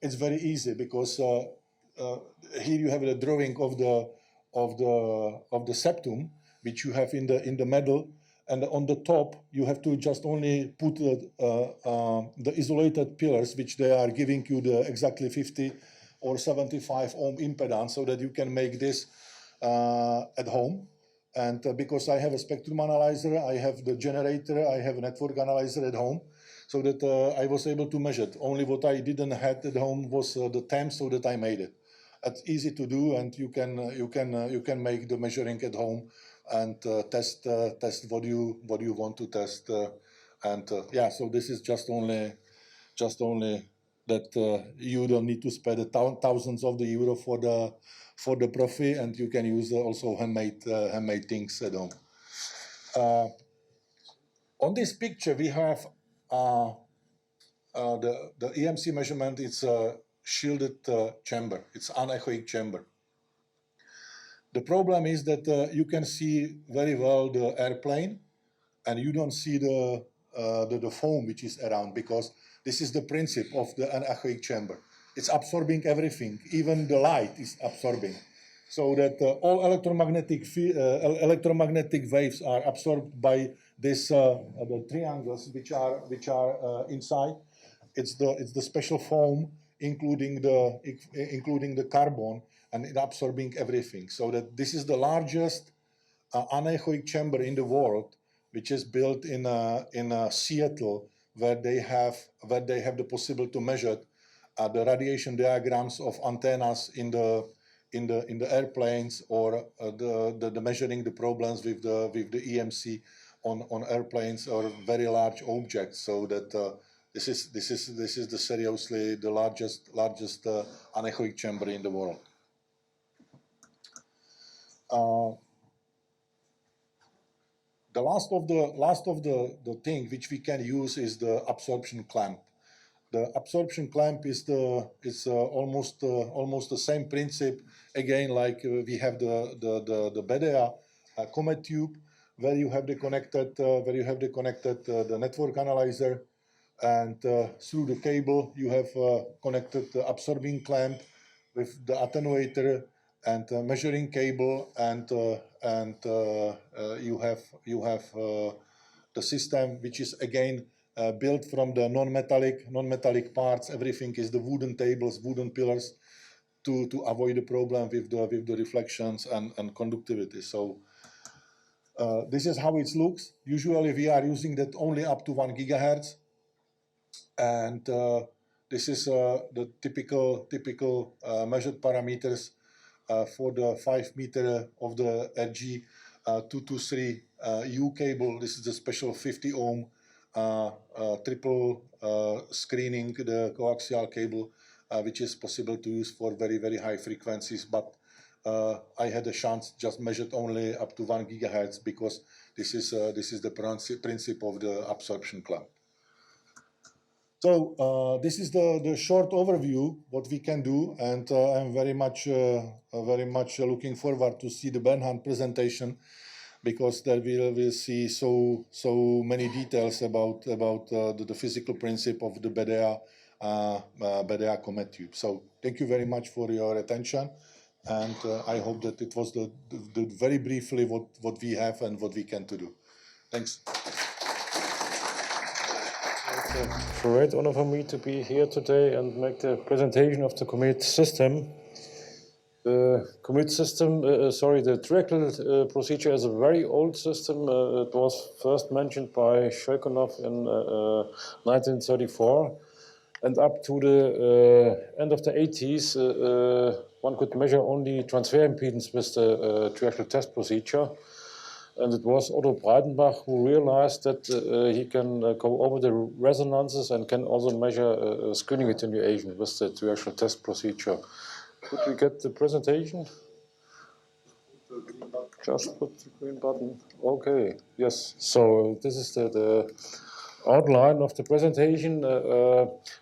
Speaker 4: It's very easy, because here you have the drawing of the septum, which you have in the middle, and on the top you have to just only put the isolated pillars, which they are giving you the exactly 50 or 75 ohm impedance, so that you can make this at home. And because I have a spectrum analyzer, I have the generator, I have a network analyzer at home, so that I was able to measure it. Only what I didn't have at home was the temp, so that I made it. It's easy to do, and you can make the measuring at home and test what you want to test. Yeah, so this is just only that you don't need to spend thousands of the euro for the profit, and you can use also handmade things at home. On this picture we have the EMC measurement. It's a shielded chamber. It's anechoic chamber. The problem is that you can see very well the airplane, and you don't see the foam which is around, because this is the principle of the anechoic chamber. It's absorbing everything, even the light is absorbing, so that all electromagnetic waves are absorbed by this the triangles which are inside. It's the special foam, including the carbon, and it absorbing everything. So that this is the largest anechoic chamber in the world, which is built in Seattle, where they have the possibility to measure the radiation diagrams of antennas in the airplanes, or the measuring the problems with the EMC on airplanes or very large objects. So that this is seriously the largest anechoic chamber in the world. The last of the thing which we can use is the absorption clamp. The absorption clamp is almost the same principle again, like we have the BDA CoMeT tube, where you have the connected the network analyzer, and through the cable you have connected the absorbing clamp with the attenuator and measuring cable, and you have the system, which is again built from the non-metallic parts. Everything is the wooden tables, wooden pillars, to avoid the problem with the reflections and conductivity. So this is how it looks. Usually we are using that only up to 1 gigahertz, and this is the typical measured parameters for the 5 meter of the RG 223 U cable. This is the special 50 ohm triple screening, the coaxial cable, which is possible to use for very, very high frequencies. But I had a chance just measured only up to 1 gigahertz, because this is the principle of the absorption clamp. So this is the short overview what we can do, and I'm very much looking forward to see the Bernhard presentation, because there we'll see so many details about the physical principle of the BDA CoMeT tube. So thank you very much for your attention, and I hope that it was the very briefly what we have and what we can to do. Thanks.
Speaker 5: It's a great honor for me to be here today and make the presentation of the CoMeT system. The CoMeT system, the triangle procedure is a very old system. It was first mentioned by Shirkonov in 1934. And up to the end of the 80s, one could measure only transfer impedance with the triangle test procedure. And it was Otto Breitenbach who realized that he can go over the resonances and can also measure screening attenuation with the triangle test procedure. Could we get the presentation? Just put the green button. Okay, yes. So this is the outline of the presentation,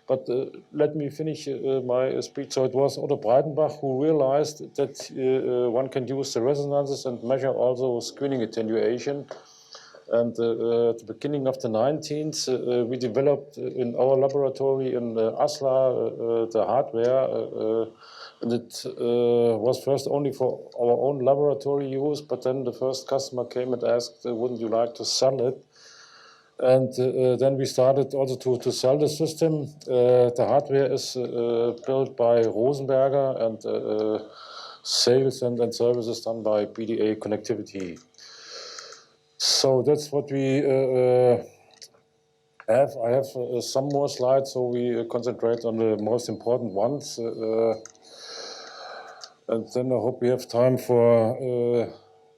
Speaker 5: but let me finish my speech. So it was Otto Breitenbach who realized that one can use the resonances and measure also screening attenuation. And at the beginning of the 19th, we developed in our laboratory in Asla the hardware, and it was first only for our own laboratory use, but then the first customer came and asked, wouldn't you like to sell it? And then we started also to sell the system. The hardware is built by Rosenberger, and sales and services done by BDA Connectivity. So that's what we have. I have some more slides, so we concentrate on the most important ones. And then I hope we have time for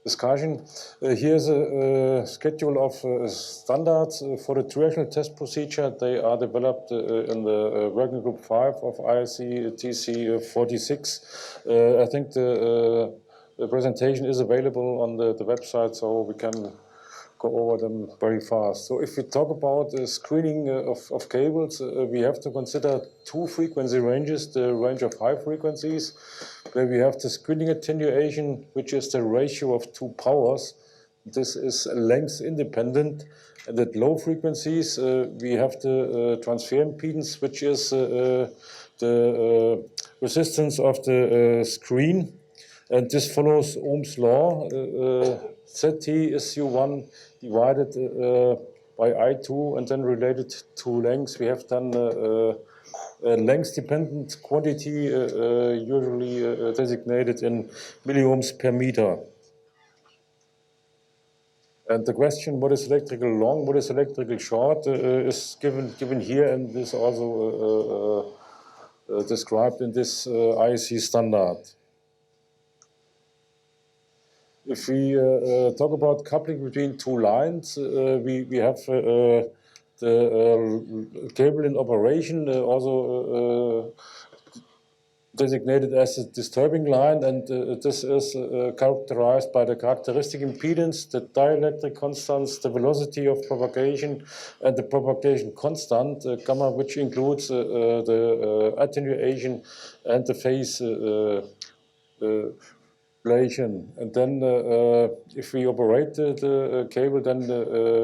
Speaker 5: discussion. Here's a schedule of standards for the triaxial test procedure. They are developed in the working group 5 of ISC TC 46. I think the presentation is available on the website, so we can go over them very fast. So if we talk about the screening of cables, we have to consider two frequency ranges, the range of high frequencies, where we have the screening attenuation, which is the ratio of two powers. This is length independent. And at low frequencies, we have the transfer impedance, which is the resistance of the screen. And this follows Ohm's law. ZT is U1 divided by I2 and then related to length. We have done a length-dependent quantity, usually designated in milliohms per meter. And the question, what is electrical long, what is electrical short, is given here, and is also described in this IEC standard. If we talk about coupling between two lines, we have the cable in operation, also designated as a disturbing line, and this is characterized by the characteristic impedance, the dielectric constants, the velocity of propagation, and the propagation constant, gamma, which includes the attenuation and the phase relation. And then if we operate the cable, then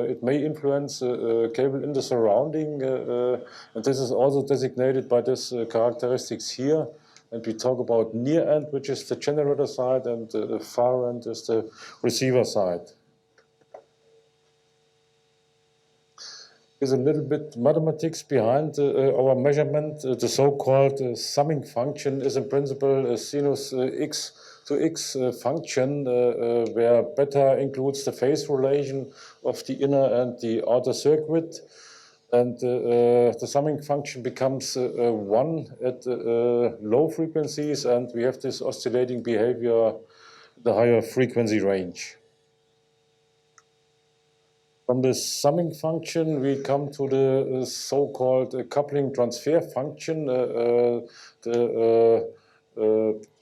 Speaker 5: it may influence cable in the surrounding, and this is also designated by this characteristics here. And we talk about near end, which is the generator side, and the far end is the receiver side. There's a little bit mathematics behind our measurement. The so-called summing function is in principle a sinus x to x function, where beta includes the phase relation of the inner and the outer circuit. And the summing function becomes 1 at low frequencies, and we have this oscillating behavior, the higher frequency range. From the summing function, we come to the so-called coupling transfer function. The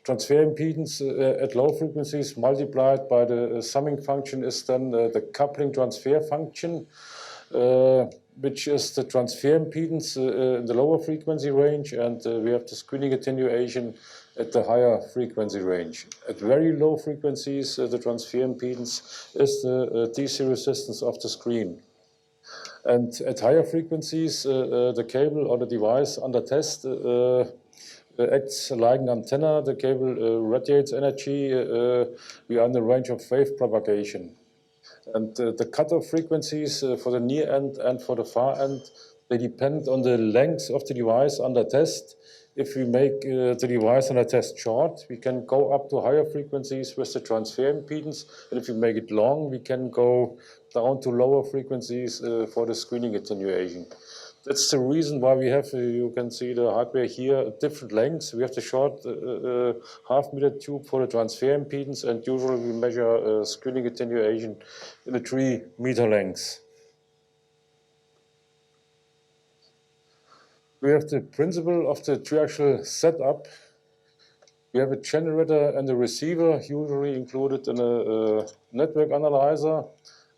Speaker 5: transfer impedance at low frequencies multiplied by the summing function is then the coupling transfer function, which is the transfer impedance in the lower frequency range, and we have the screening attenuation at the higher frequency range. At very low frequencies, the transfer impedance is the DC resistance of the screen. And at higher frequencies, the cable or the device under test acts like an antenna. The cable radiates energy. We are in the range of wave propagation. And the cutoff frequencies for the near end and for the far end, they depend on the length of the device under test. If we make the device under test short, we can go up to higher frequencies with the transfer impedance. And if we make it long, we can go down to lower frequencies for the screening attenuation. That's the reason why we have, you can see the hardware here, different lengths. We have the short half-meter tube for the transfer impedance, and usually we measure screening attenuation in a 3-meter length. We have the principle of the triaxial setup. We have a generator and a receiver, usually included in a network analyzer.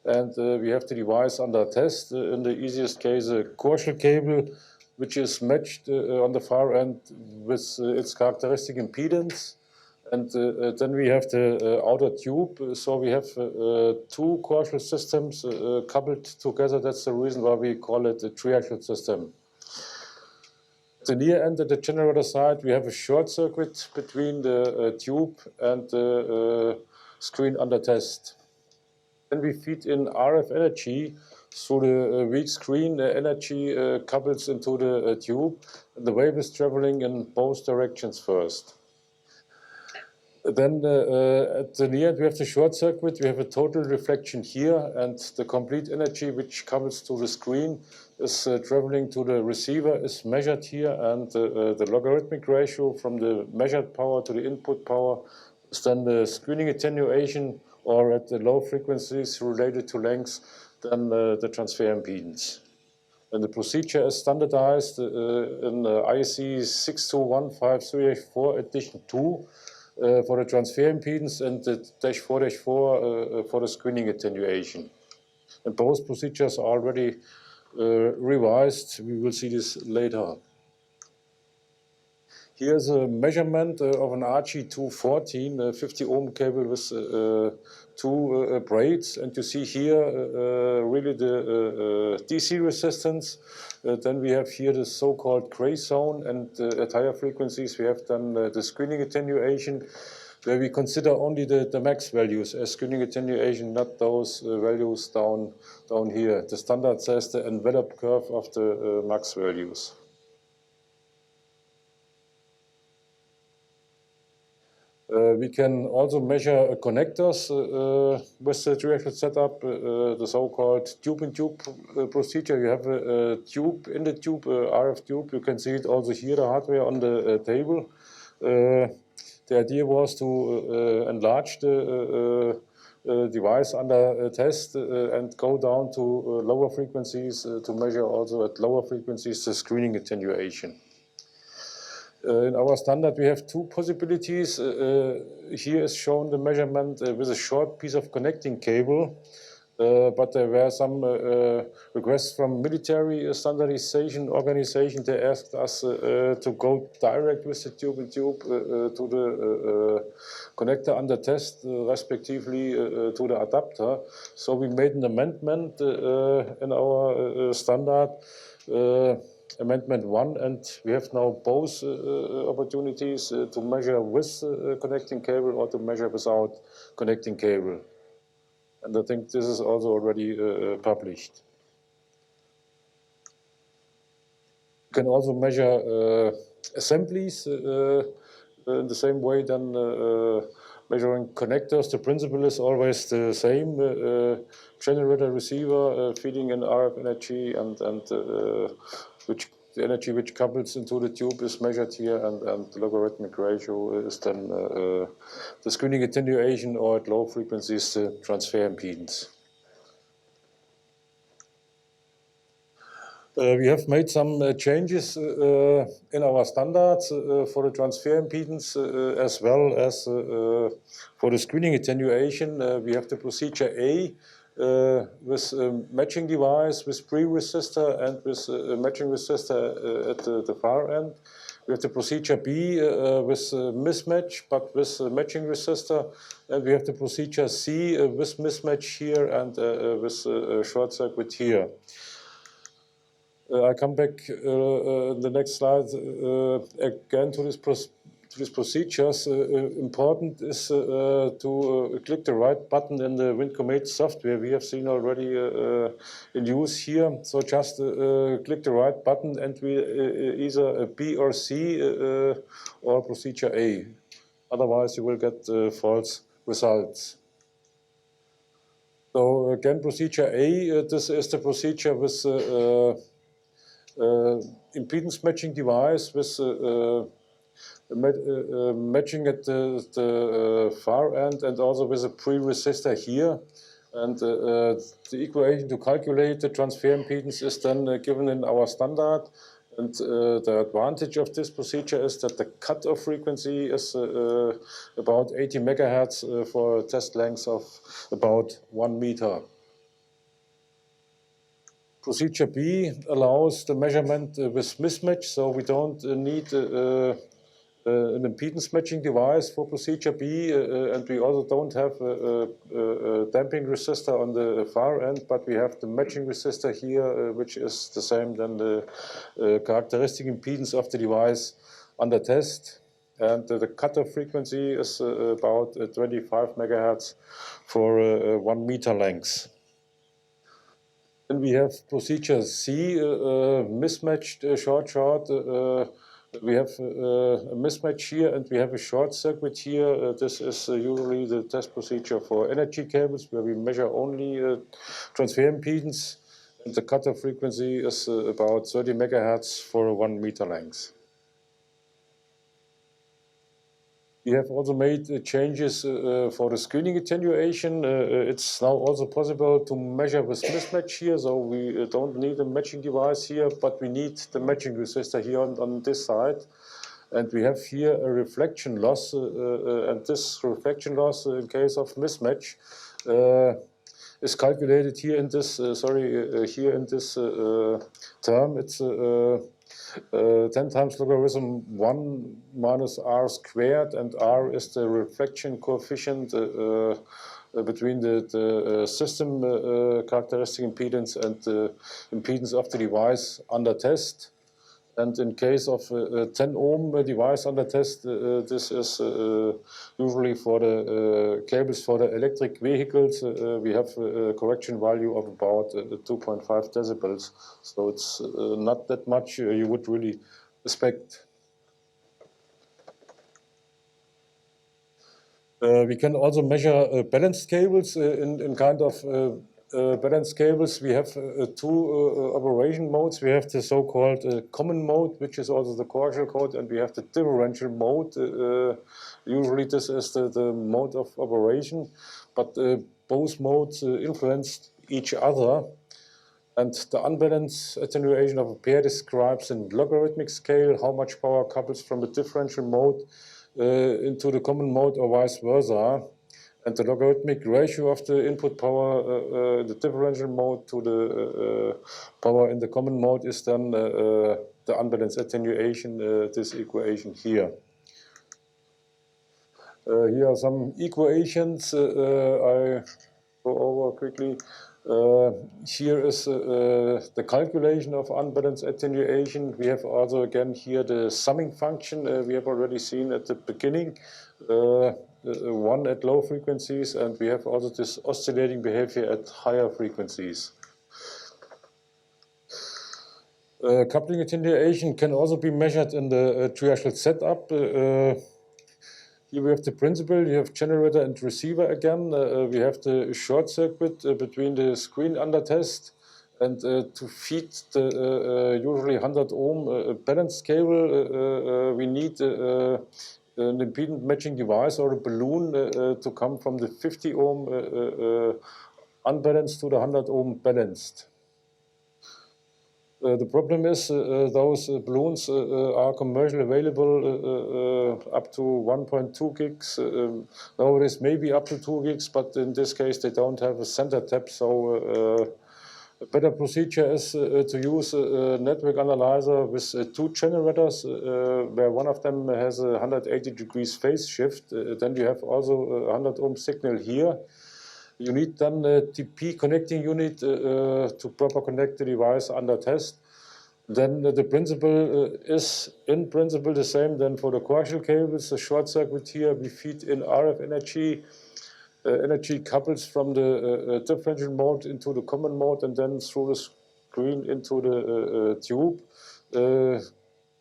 Speaker 5: And we have the device under test. In the easiest case, a coaxial cable, which is matched on the far end with its characteristic impedance. And then we have the outer tube. So we have two coaxial systems coupled together. That's the reason why we call it a triaxial system. At the near end, at the generator side, we have a short circuit between the tube and the screen under test. Then we feed in RF energy through the weak screen. The energy couples into the tube. The wave is traveling in both directions first. Then at the near end, we have the short circuit. We have a total reflection here, and the complete energy which comes to the screen is traveling to the receiver is measured here, and the logarithmic ratio from the measured power to the input power is then the screening attenuation, or at the low frequencies related to length, then the transfer impedance. And the procedure is standardized in IEC 62153-4 edition 2. For the transfer impedance and the -4-4 for the screening attenuation. And both procedures are already revised. We will see this later. Here's a measurement of an RG214, a 50 ohm cable with two braids. And you see here really the DC resistance. Then we have here the so-called gray zone, and at higher frequencies we have then the screening attenuation, where we consider only the max values as screening attenuation, not those values down here. The standard says the envelope curve of the max values. We can also measure connectors with the triaxial setup, the so-called tube-in-tube procedure. You have a tube in the tube, RF tube. You can see it also here, the hardware on the table. The idea was to enlarge the device under test and go down to lower frequencies to measure also at lower frequencies the screening attenuation. In our standard, we have two possibilities. Here is shown the measurement with a short piece of connecting cable, but there were some requests from military standardization organization. They asked us to go direct with the tube-in-tube to the connector under test, respectively to the adapter. So we made an amendment in our standard. Amendment 1, and we have now both opportunities to measure with connecting cable or to measure without connecting cable. And I think this is also already published. You can also measure assemblies in the same way than measuring connectors. The principle is always the same. Generator, receiver, feeding in RF energy, and the energy which couples into the tube is measured here, and the logarithmic ratio is then the screening attenuation, or at low frequencies the transfer impedance. We have made some changes in our standards for the transfer impedance as well as for the screening attenuation. We have the procedure A with a matching device with pre-resistor and with a matching resistor at the far end. We have the procedure B with mismatch but with a matching resistor, and we have the procedure C with mismatch here and with a short circuit here. I come back in the next slide again to these procedures. Important is to click the right button in the CoMeT software we have seen already in use here. So just click the right button and we either a B or C or procedure A. Otherwise you will get false results. So again, procedure A, this is the procedure with impedance matching device with matching at the far end and also with a pre-resistor here. And the equation to calculate the transfer impedance is then given in our standard. And the advantage of this procedure is that the cutoff frequency is about 80 megahertz for a test length of about 1 meter. Procedure B allows the measurement with mismatch, so we don't need an impedance matching device for procedure B, and we also don't have a damping resistor on the far end, but we have the matching resistor here, which is the same than the characteristic impedance of the device under test. And the cutoff frequency is about 25 megahertz for 1 meter length. Then we have procedure C, mismatched short. We have a mismatch here, and we have a short circuit here. This is usually the test procedure for energy cables, where we measure only transfer impedance. And the cutoff frequency is about 30 megahertz for 1 meter length. We have also made changes for the screening attenuation. It's now also possible to measure with mismatch here, so we don't need a matching device here, but we need the matching resistor here on this side. And we have here a reflection loss, and this reflection loss in case of mismatch is calculated here in this, here in this term. It's 10 times logarithm 1 minus r squared, and r is the reflection coefficient between the system characteristic impedance and the impedance of the device under test. And in case of a 10 ohm device under test, this is usually for the cables for the electric vehicles. We have a correction value of about 2.5 decibels. So it's not that much you would really expect. We can also measure balanced cables in kind of balanced cables. We have two operation modes. We have the so-called common mode, which is also the coaxial code, and we have the differential mode. Usually this is the mode of operation, but both modes influence each other. And the unbalanced attenuation of a pair describes in logarithmic scale how much power couples from a differential mode into the common mode or vice versa. And the logarithmic ratio of the input power, the differential mode to the power in the common mode is then the unbalanced attenuation, this equation here. Here are some equations I go over quickly. Here is the calculation of unbalanced attenuation. We have also again here the summing function we have already seen at the beginning. One at low frequencies, and we have also this oscillating behavior at higher frequencies. Coupling attenuation can also be measured in the triaxial setup. Here we have the principle, you have generator and receiver again. We have the short circuit between the screen under test, and to feed the usually 100 ohm balanced cable, we need an impedance matching device or a balloon to come from the 50 ohm unbalanced to the 100 ohm balanced. The problem is those balloons are commercially available up to 1.2 gigs. Nowadays maybe up to 2 gigs, but in this case they don't have a center tap, so a better procedure is to use a network analyzer with two generators, where one of them has a 180 degrees phase shift. Then you have also a 100 ohm signal here. You need then a TP connecting unit to proper connect the device under test. Then the principle is in principle the same then for the coaxial cables. The short circuit here, we feed in RF energy. Energy couples from the differential mode into the common mode and then through the screen into the tube.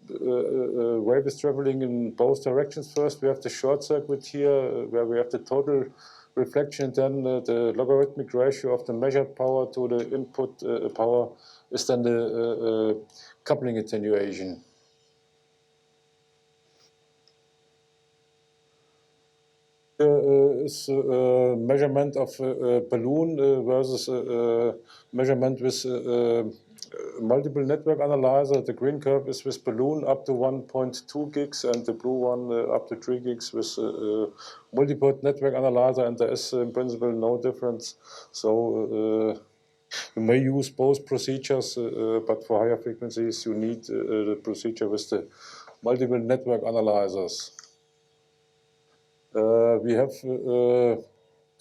Speaker 5: Wave is traveling in both directions. First we have the short circuit here where we have the total reflection, then the logarithmic ratio of the measured power to the input power is then the coupling attenuation. Is measurement of balloon versus measurement with multiple network analyzer. The green curve is with balloon up to 1.2 gigs and the blue one up to 3 gigs with multi-port network analyzer, and there is in principle no difference. So you may use both procedures, but for higher frequencies you need the procedure with the multiple network analyzers. We have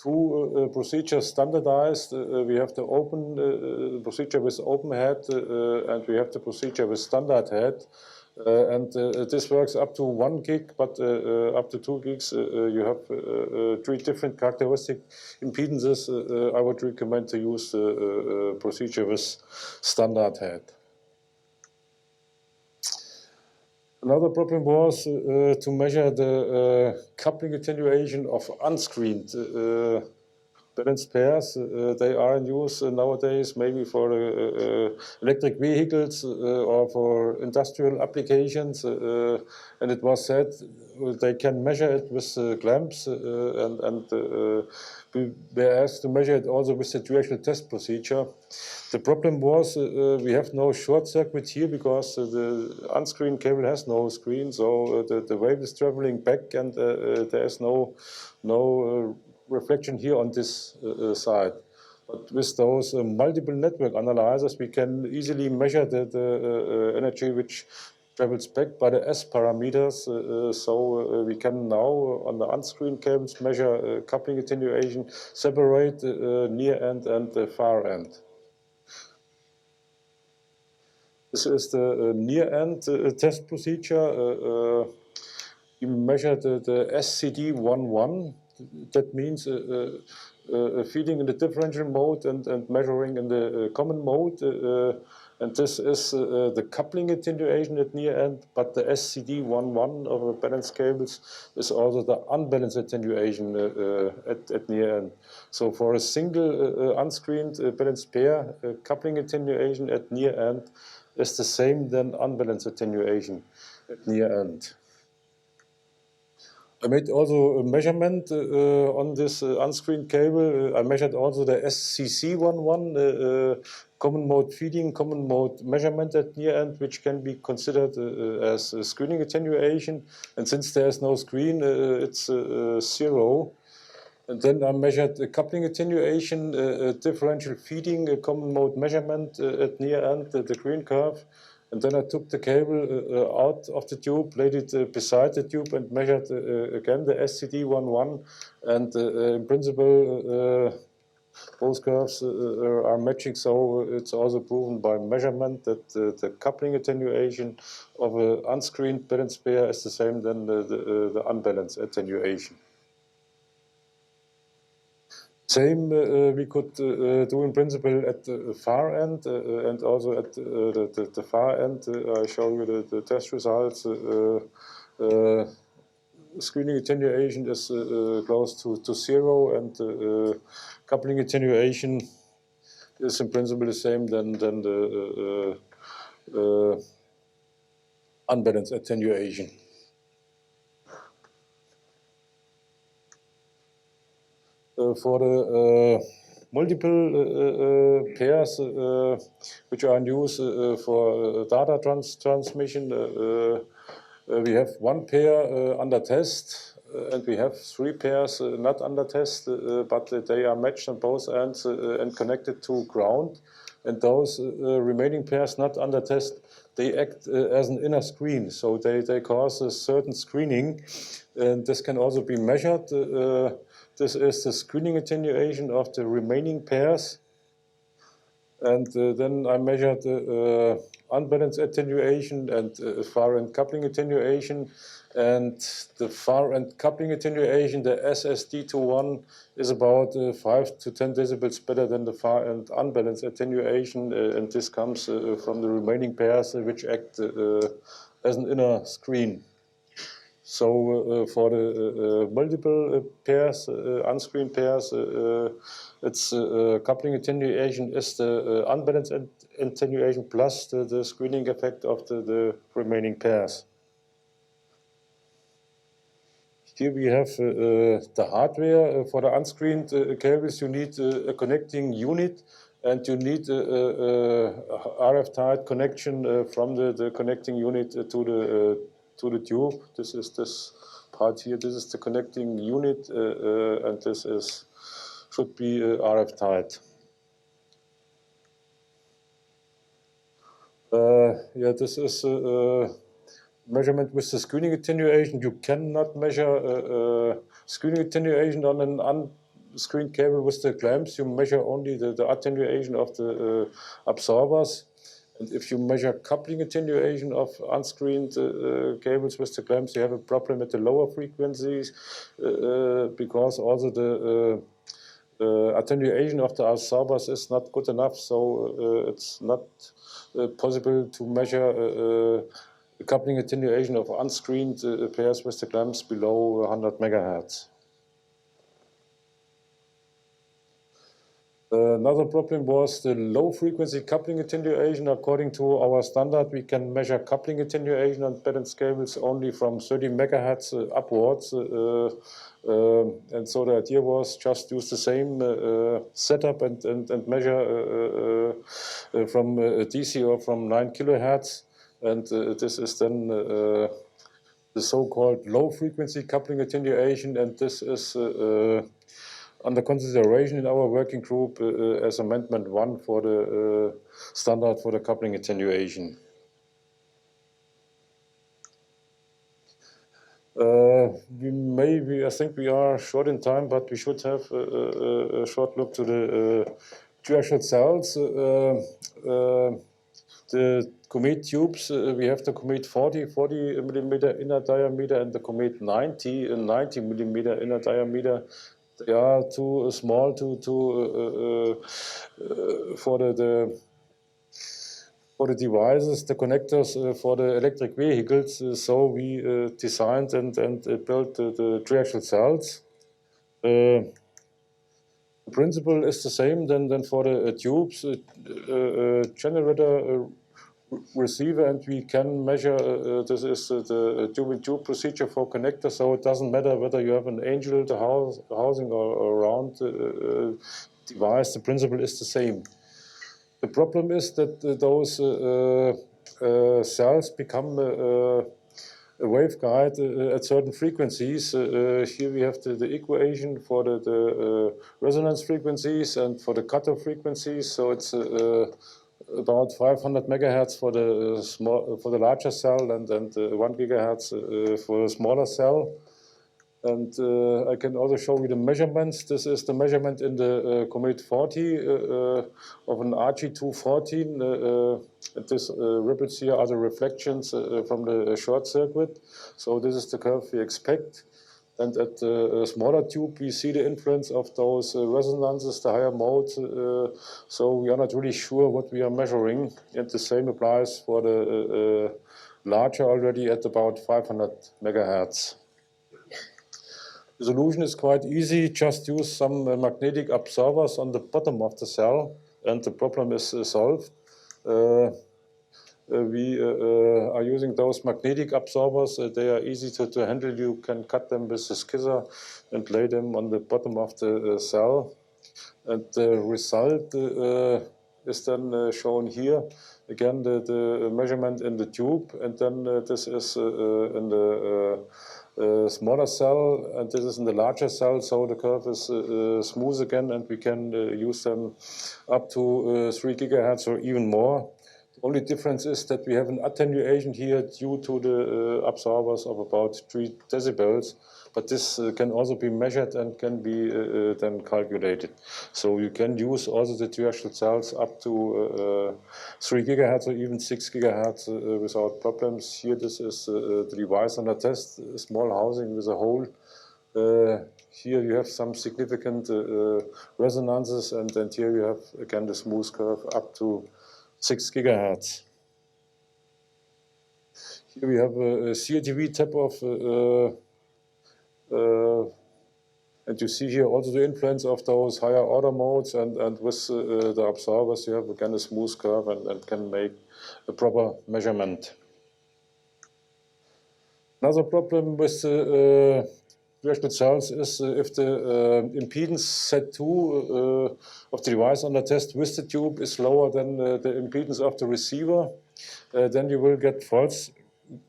Speaker 5: two procedures standardized. We have the open procedure with open head, and we have the procedure with standard head. This works up to 1 gig, but up to 2 gigs, you have 3 different characteristic impedances. I would recommend to use the procedure with standard head. Another problem was to measure the coupling attenuation of unscreened balanced pairs. They are in use nowadays, maybe for electric vehicles or for industrial applications. And it was said they can measure it with clamps, and we were asked to measure it also with the directional test procedure. The problem was we have no short circuit here because the unscreened cable has no screen, so the wave is traveling back, and there is no reflection here on this side. But with those multiple network analyzers, we can easily measure the energy which travels back by the S parameters. So we can now, on the unscreened cables, measure coupling attenuation, separate near end and the far end. This is the near end test procedure. We measure the SCTE 11. That means feeding in the differential mode and measuring in the common mode. And this is the coupling attenuation at near end, but the SCTE 11 of balanced cables is also the unbalanced attenuation at near end. So for a single unscreened balanced pair, coupling attenuation at near end is the same than unbalanced attenuation at near end. I made also a measurement on this unscreened cable. I measured also the SCC 11, common mode feeding, common mode measurement at near end, which can be considered as screening attenuation. And since there is no screen, it's 0. And then I measured the coupling attenuation, differential feeding, common mode measurement at near end, the green curve. And then I took the cable out of the tube, laid it beside the tube, and measured again the SCTE 11. And in principle, both curves are matching, so it's also proven by measurement that the coupling attenuation of an unscreened balanced pair is the same than the unbalanced attenuation. Same we could do in principle at the far end and also at the far end. I show you the test results. Screening attenuation is close to 0, and coupling attenuation is in principle the same than the unbalanced attenuation. For the multiple pairs which are in use for data transmission, we have 1 pair under test, and we have 3 pairs not under test, but they are matched on both ends and connected to ground. And those remaining pairs not under test, they act as an inner screen, so they cause a certain screening, and this can also be measured. This is the screening attenuation of the remaining pairs. And then I measured unbalanced attenuation and far end coupling attenuation. And the far end coupling attenuation, the SSD21, is about 5 to 10 decibels better than the far end unbalanced attenuation. And this comes from the remaining pairs which act as an inner screen. So for the multiple pairs, unscreened pairs, its coupling attenuation is the unbalanced attenuation plus the screening effect of the remaining pairs. Here we have the hardware. For the unscreened cables, you need a connecting unit, and you need a RF-tied connection from the connecting unit to the tube. This is this part here. This is the connecting unit, and this should be RF tied. Yeah, this is measurement with the screening attenuation. You cannot measure screening attenuation on an unscreened cable with the clamps. You measure only the attenuation of the absorbers. And if you measure coupling attenuation of unscreened cables with the clamps, you have a problem at the lower frequencies because also the attenuation of the absorbers is not good enough, so it's not possible to measure coupling attenuation of unscreened pairs with the clamps below 100 megahertz. Another problem was the low frequency coupling attenuation. According to our standard, we can measure coupling attenuation on balanced cables only from 30 megahertz upwards. And so the idea was just use the same setup and measure from DC or from 9 kilohertz. And this is then the so-called low frequency coupling attenuation. And this is under consideration in our working group as Amendment 1 for the standard for the coupling attenuation. I think we are short in time, but we should have a short look to the triaxial cells. The CoMeT tubes, we have the CoMeT 40 millimeter inner diameter and the CoMeT 90 millimeter inner diameter. They are too small for the devices, the connectors for the electric vehicles. So we designed and built the triaxial cells. The principle is the same than for the tubes. Generator receiver, and we can measure, this is the tube-in-tube procedure for connectors, so it doesn't matter whether you have an angel, the housing, or round device, the principle is the same. The problem is that those cells become a waveguide at certain frequencies. Here we have the equation for the resonance frequencies and for the cutoff frequencies, so it's about 500 megahertz for the larger cell and 1 gigahertz for the smaller cell. And I can also show you the measurements. This is the measurement in the CoMeT 40 of an RG214. These ripples here are the reflections from the short circuit. So this is the curve we expect. And at the smaller tube, we see the influence of those resonances, the higher modes. So we are not really sure what we are measuring. And the same applies for the larger already at about 500 megahertz. The solution is quite easy. Just use some magnetic absorbers on the bottom of the cell, and the problem is solved. We are using those magnetic absorbers. They are easy to handle. You can cut them with a scissor and lay them on the bottom of the cell. And the result is then shown here. Again, the measurement in the tube, and then this is in the smaller cell, and this is in the larger cell, so the curve is smooth again, and we can use them up to 3 gigahertz or even more. The only difference is that we have an attenuation here due to the absorbers of about 3 decibels, but this can also be measured and can be then calculated. So you can use also the triaxial cells up to 3 gigahertz or even 6 gigahertz without problems. Here this is the device under test, a small housing with a hole. Here you have some significant resonances, and then here you have again the smooth curve up to 6 gigahertz. Here we have a CATV tap off, and you see here also the influence of those higher order modes, and with the absorbers you have again a smooth curve and can make a proper measurement. Another problem with triaxial cells is if the impedance Z2 of the device under test with the tube is lower than the impedance of the receiver, then you will get false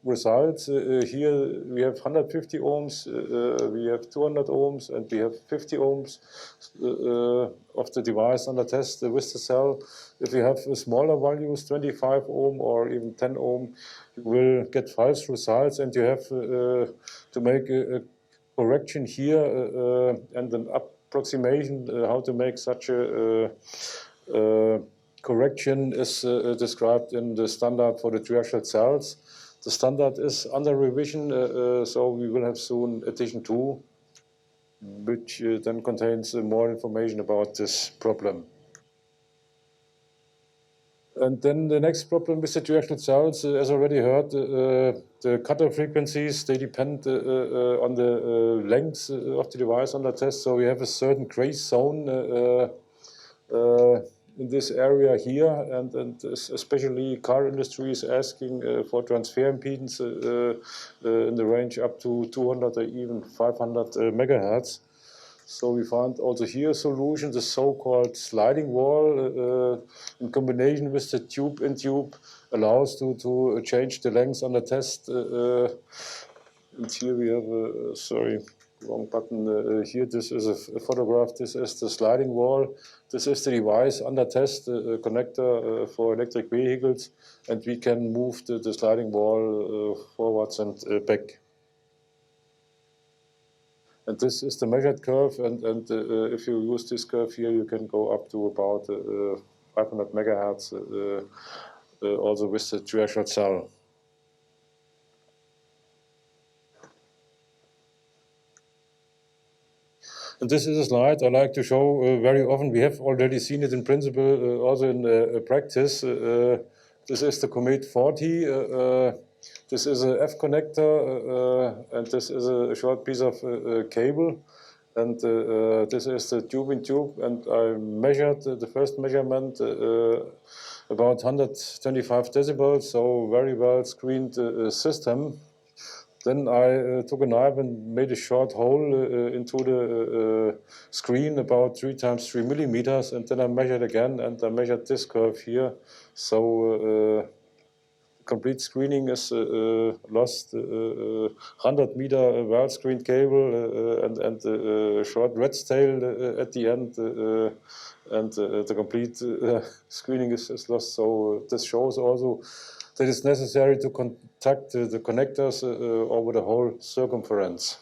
Speaker 5: results. Here we have 150 ohms, we have 200 ohms, and we have 50 ohms of the device under test with the cell. If you have smaller values, 25 ohm or even 10 ohm, you will get false results, and you have to make a correction here and an approximation how to make such a correction is described in the standard for the triaxial cells. The standard is under revision, so we will have soon edition 2, which then contains more information about this problem. And then the next problem with the triaxial cells, as already heard, the cutoff frequencies, they depend on the length of the device under test. So we have a certain gray zone in this area here, and especially car industry is asking for transfer impedance in the range up to 200 or even 500 megahertz. So we found also here a solution, the so-called sliding wall, in combination with the tube-in-tube, allows to change the length under test. And here we have, sorry, wrong button. Here, this is a photograph. This is the sliding wall. This is the device under test, connector for electric vehicles, and we can move the sliding wall forwards and back. And this is the measured curve, and if you use this curve here, you can go up to about 500 megahertz, also with the triaxial cell. And this is a slide I like to show very often. We have already seen it in principle, also in practice. This is the CoMeT 40. This is a F connector, and this is a short piece of cable. And this is the tube-in-tube. And I measured the first measurement about 125 decibels, so very well screened system. Then I took a knife and made a short hole into the screen about 3 times 3 millimeters, and then I measured again, and I measured this curve here. So complete screening is lost 100-meter well-screened cable and a short red's tail at the end, and the complete screening is lost. So this shows also that it's necessary to contact the connectors over the whole circumference.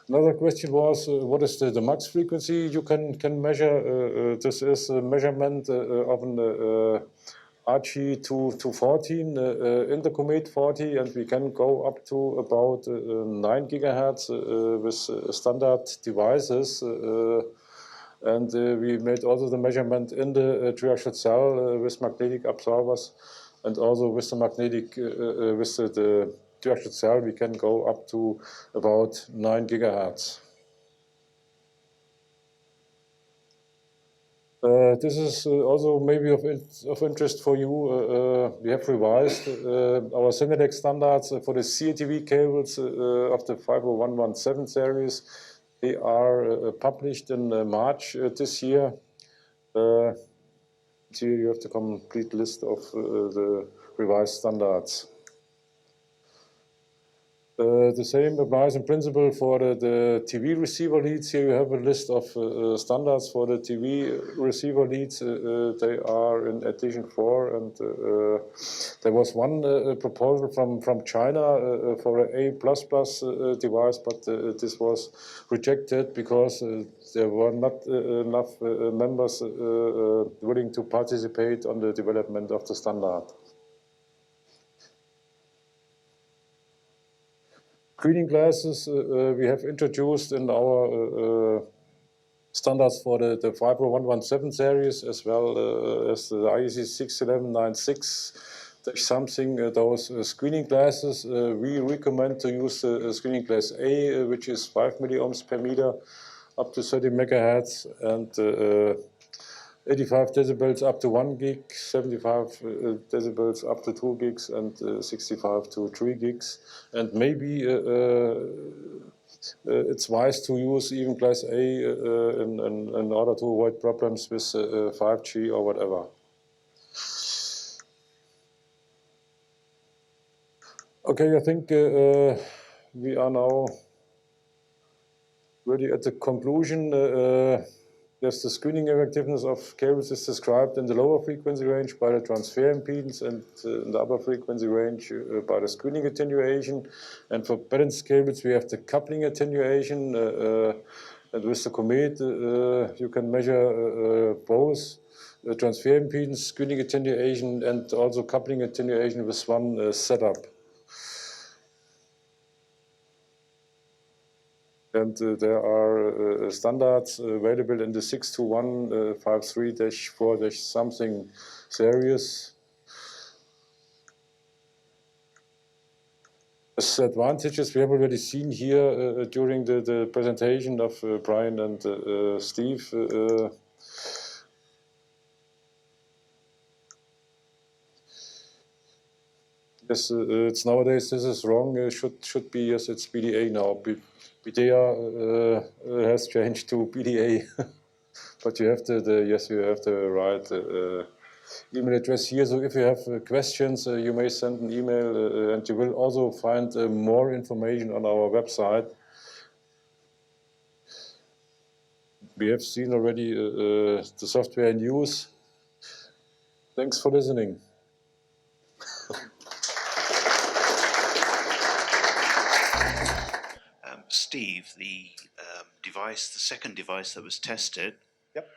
Speaker 5: Another question was, what is the max frequency you can measure? This is a measurement of an RG214 in the CoMeT 40, and we can go up to about 9 gigahertz with standard devices. And we made also the measurement in the triaxial cell with magnetic absorbers, and also with the magnetic, with the triaxial cell, we can go up to about 9 gigahertz. This is also maybe of interest for you. We have revised our Senelec standards for the CATV cables of the 50117 series. They are published in March this year. Here you have the complete list of the revised standards. The same applies in principle for the TV receiver leads. Here you have a list of standards for the TV receiver leads. They are in edition 4, and there was one proposal from China for an A++ device, but this was rejected because there were not enough members willing to participate on the development of the standard. Screening glasses we have introduced in our standards for the 50117 series, as well as the IEC 61196. There's something, those screening glasses, we recommend to use screening glass A, which is 5 milliohms per meter, up to 30 megahertz, and 85 decibels up to 1 gig, 75 decibels up to 2 gigs, and 65 to 3 gigs. And maybe it's wise to use even class A in order to avoid problems with 5G or whatever. Okay, I think we are now really at the conclusion. Yes, the screening effectiveness of cables is described in the lower frequency range by the transfer impedance, and in the upper frequency range by the screening attenuation. And for balanced cables, we have the coupling attenuation. And with the CoMeT, you can measure both transfer impedance, screening attenuation, and also coupling attenuation with one setup. And there are standards available in the 62153-4-something series. As advantages we have already seen here during the presentation of Brian and Steve. Yes, it's nowadays this is wrong. Should be, yes, it's BDA now. BDA has changed to BDA, but you have yes, you have the right email address here. So if you have questions, you may send an email, and you will also find more information on our website. We have seen already the software in use. Thanks for listening.
Speaker 6: Steve, the device, the second device that was tested,
Speaker 2: Yep.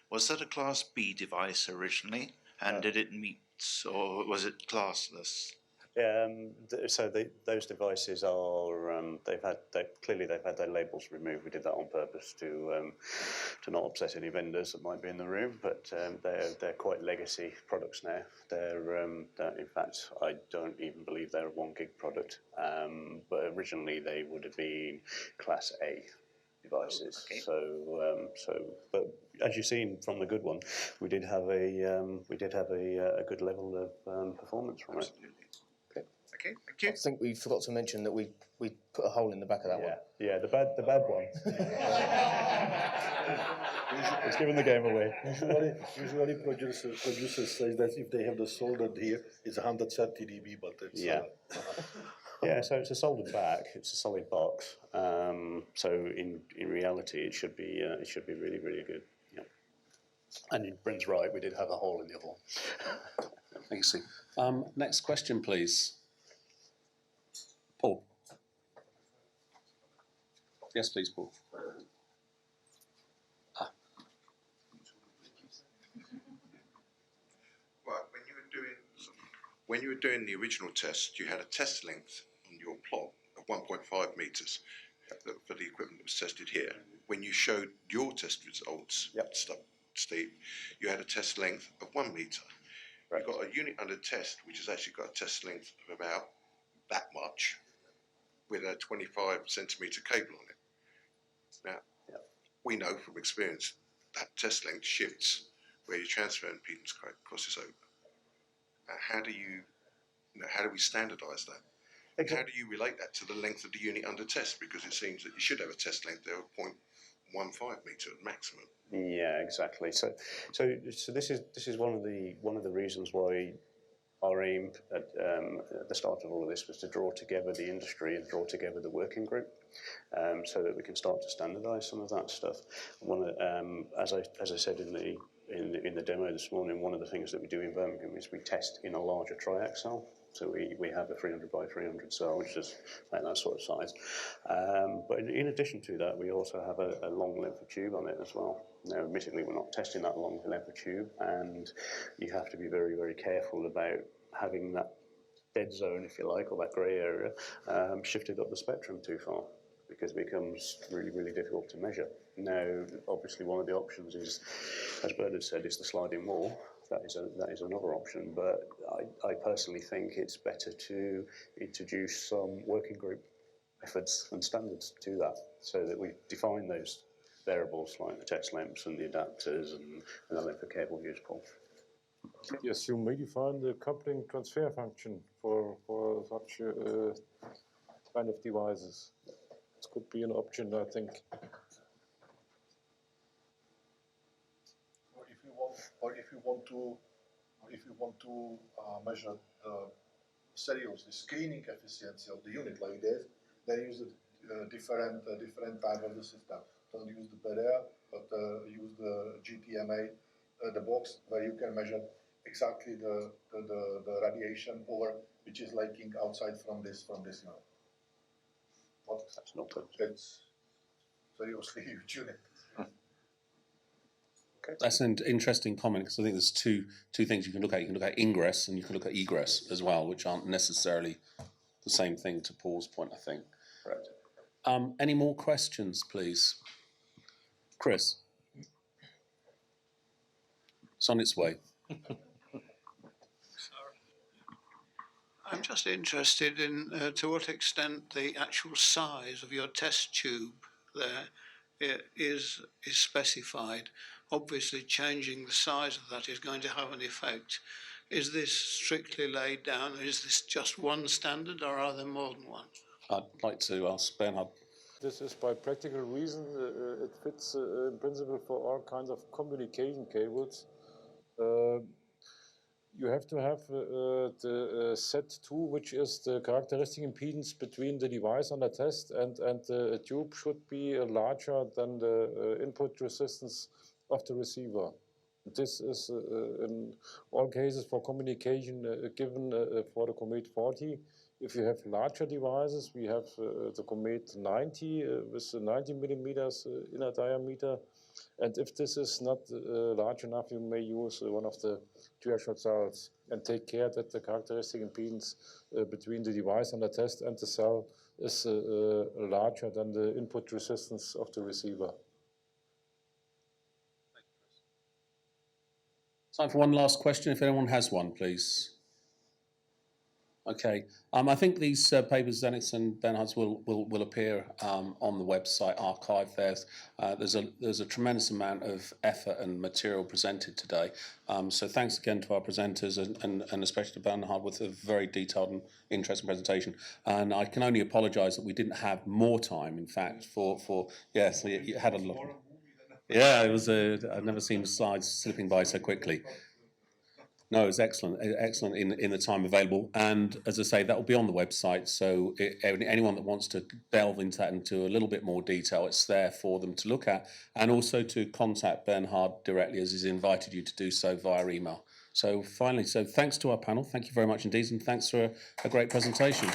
Speaker 6: Was that a Class B device originally? And did it meet, or was it classless?
Speaker 2: Those devices are clearly they've had their labels removed. We did that on purpose to not upset any vendors that might be in the room. But they're quite legacy products now. In fact, I don't even believe they're a 1 gig product. But originally they would have been Class A devices.
Speaker 6: Okay.
Speaker 2: But as you've seen from the good one, we did have a good level of performance from
Speaker 6: Absolutely.
Speaker 2: it.
Speaker 6: Okay, thank you.
Speaker 3: I think we forgot to mention that we put a hole in the back of that one.
Speaker 2: Yeah, the bad one. It's giving the game away.
Speaker 4: Usually producers say that if they have the soldered here, it's 130 dB, but it's
Speaker 2: Yeah, so it's a soldered back. It's a solid box. So in reality, it should be really, really good. Yeah. And Bryn's right. We did have a hole in the other one.
Speaker 1: Thank you, Steve. Next question, please. Paul. Yes, please, Paul.
Speaker 7: Right, when you were doing the original test, you had a test length on your plot of 1.5 meters for the equipment that was tested here. When you showed your test results, Steve, you had a test length of 1 meter.
Speaker 2: Right.
Speaker 7: You've got a unit under test which has actually got a test length of about that much with a 25 centimeter cable on it. Now, we know from experience that test length shifts where your transfer impedance crosses over. How do we standardise that? And how do you relate that to the length of the unit under test? Because it seems that you should have a test length there of 0.15 meter at maximum.
Speaker 2: Yeah, exactly. So this is one of the reasons why our aim at the start of all of this was to draw together the industry and draw together the working group, so that we can start to standardise some of that stuff. As I said in the demo this morning, one of the things that we do in Birmingham is we test in a larger triac cell. So we have a 300 by 300 cell, which is like that sort of size. But in addition to that, we also have a long length of tube on it as well. Now, admittedly, we're not testing that long length of tube, and you have to be very, very careful about having that dead zone, if you like, or that grey area, shifted up the spectrum too far, because it becomes really, really difficult to measure. Now, obviously, one of the options is, as Bernard said, is the sliding wall. That is another option, but I personally think it's better to introduce some working group methods and standards to that, so that we define those variables like the test lengths and the adapters and the length of cable used, Paul.
Speaker 5: Yes, you may define the coupling transfer function for such kind of devices. This could be an option, I think.
Speaker 4: Or if you want to measure seriously screening efficiency of the unit like this, then use a different type of the system. Don't use the PDA, but use the GTMA, the box where you can measure exactly the radiation over which is leaking outside from this unit. But
Speaker 2: That's not it.
Speaker 4: it's seriously huge unit.
Speaker 1: That's an interesting comment because I think there's two things you can look at. You can look at ingress and you can look at egress as well, which aren't necessarily the same thing, to Paul's point, I think.
Speaker 2: Correct.
Speaker 1: Any more questions, please? Chris? It's on its way.
Speaker 8: I'm just interested in to what extent the actual size of your test tube there is specified. Obviously, changing the size of that is going to have an effect. Is this strictly laid down? Is this just one standard, or are there more than one?
Speaker 1: I'd like to ask Bernhard.
Speaker 5: This is by practical reason. It fits in principle for all kinds of communication cables. You have to have the Z2, which is the characteristic impedance between the device under test, and the tube should be larger than the input resistance of the receiver. This is in all cases for communication given for the CoMeT 40. If you have larger devices, we have the CoMeT 90 with 90 millimeters inner diameter. And if this is not large enough, you may use one of the triaxial cells and take care that the characteristic impedance between the device under test and the cell is larger than the input resistance of the receiver.
Speaker 1: Time for one last question, if anyone has one, please. Okay, I think these papers, Zenix and Bernhard's, will appear on the website archive. There's a tremendous amount of effort and material presented today. So thanks again to our presenters and especially to Bernhard with a very detailed and interesting presentation. And I can only apologise that we didn't have more time. In fact, yes, you had a lot. Yeah, it was. I've never seen slides slipping by so quickly. No, it was excellent in the time available. And as I say, that will be on the website. So anyone that wants to delve into that into a little bit more detail, it's there for them to look at, and also to contact Bernhard directly, as he's invited you to do so via email. So finally, thanks to our panel. Thank you very much indeed, and thanks for a great presentation.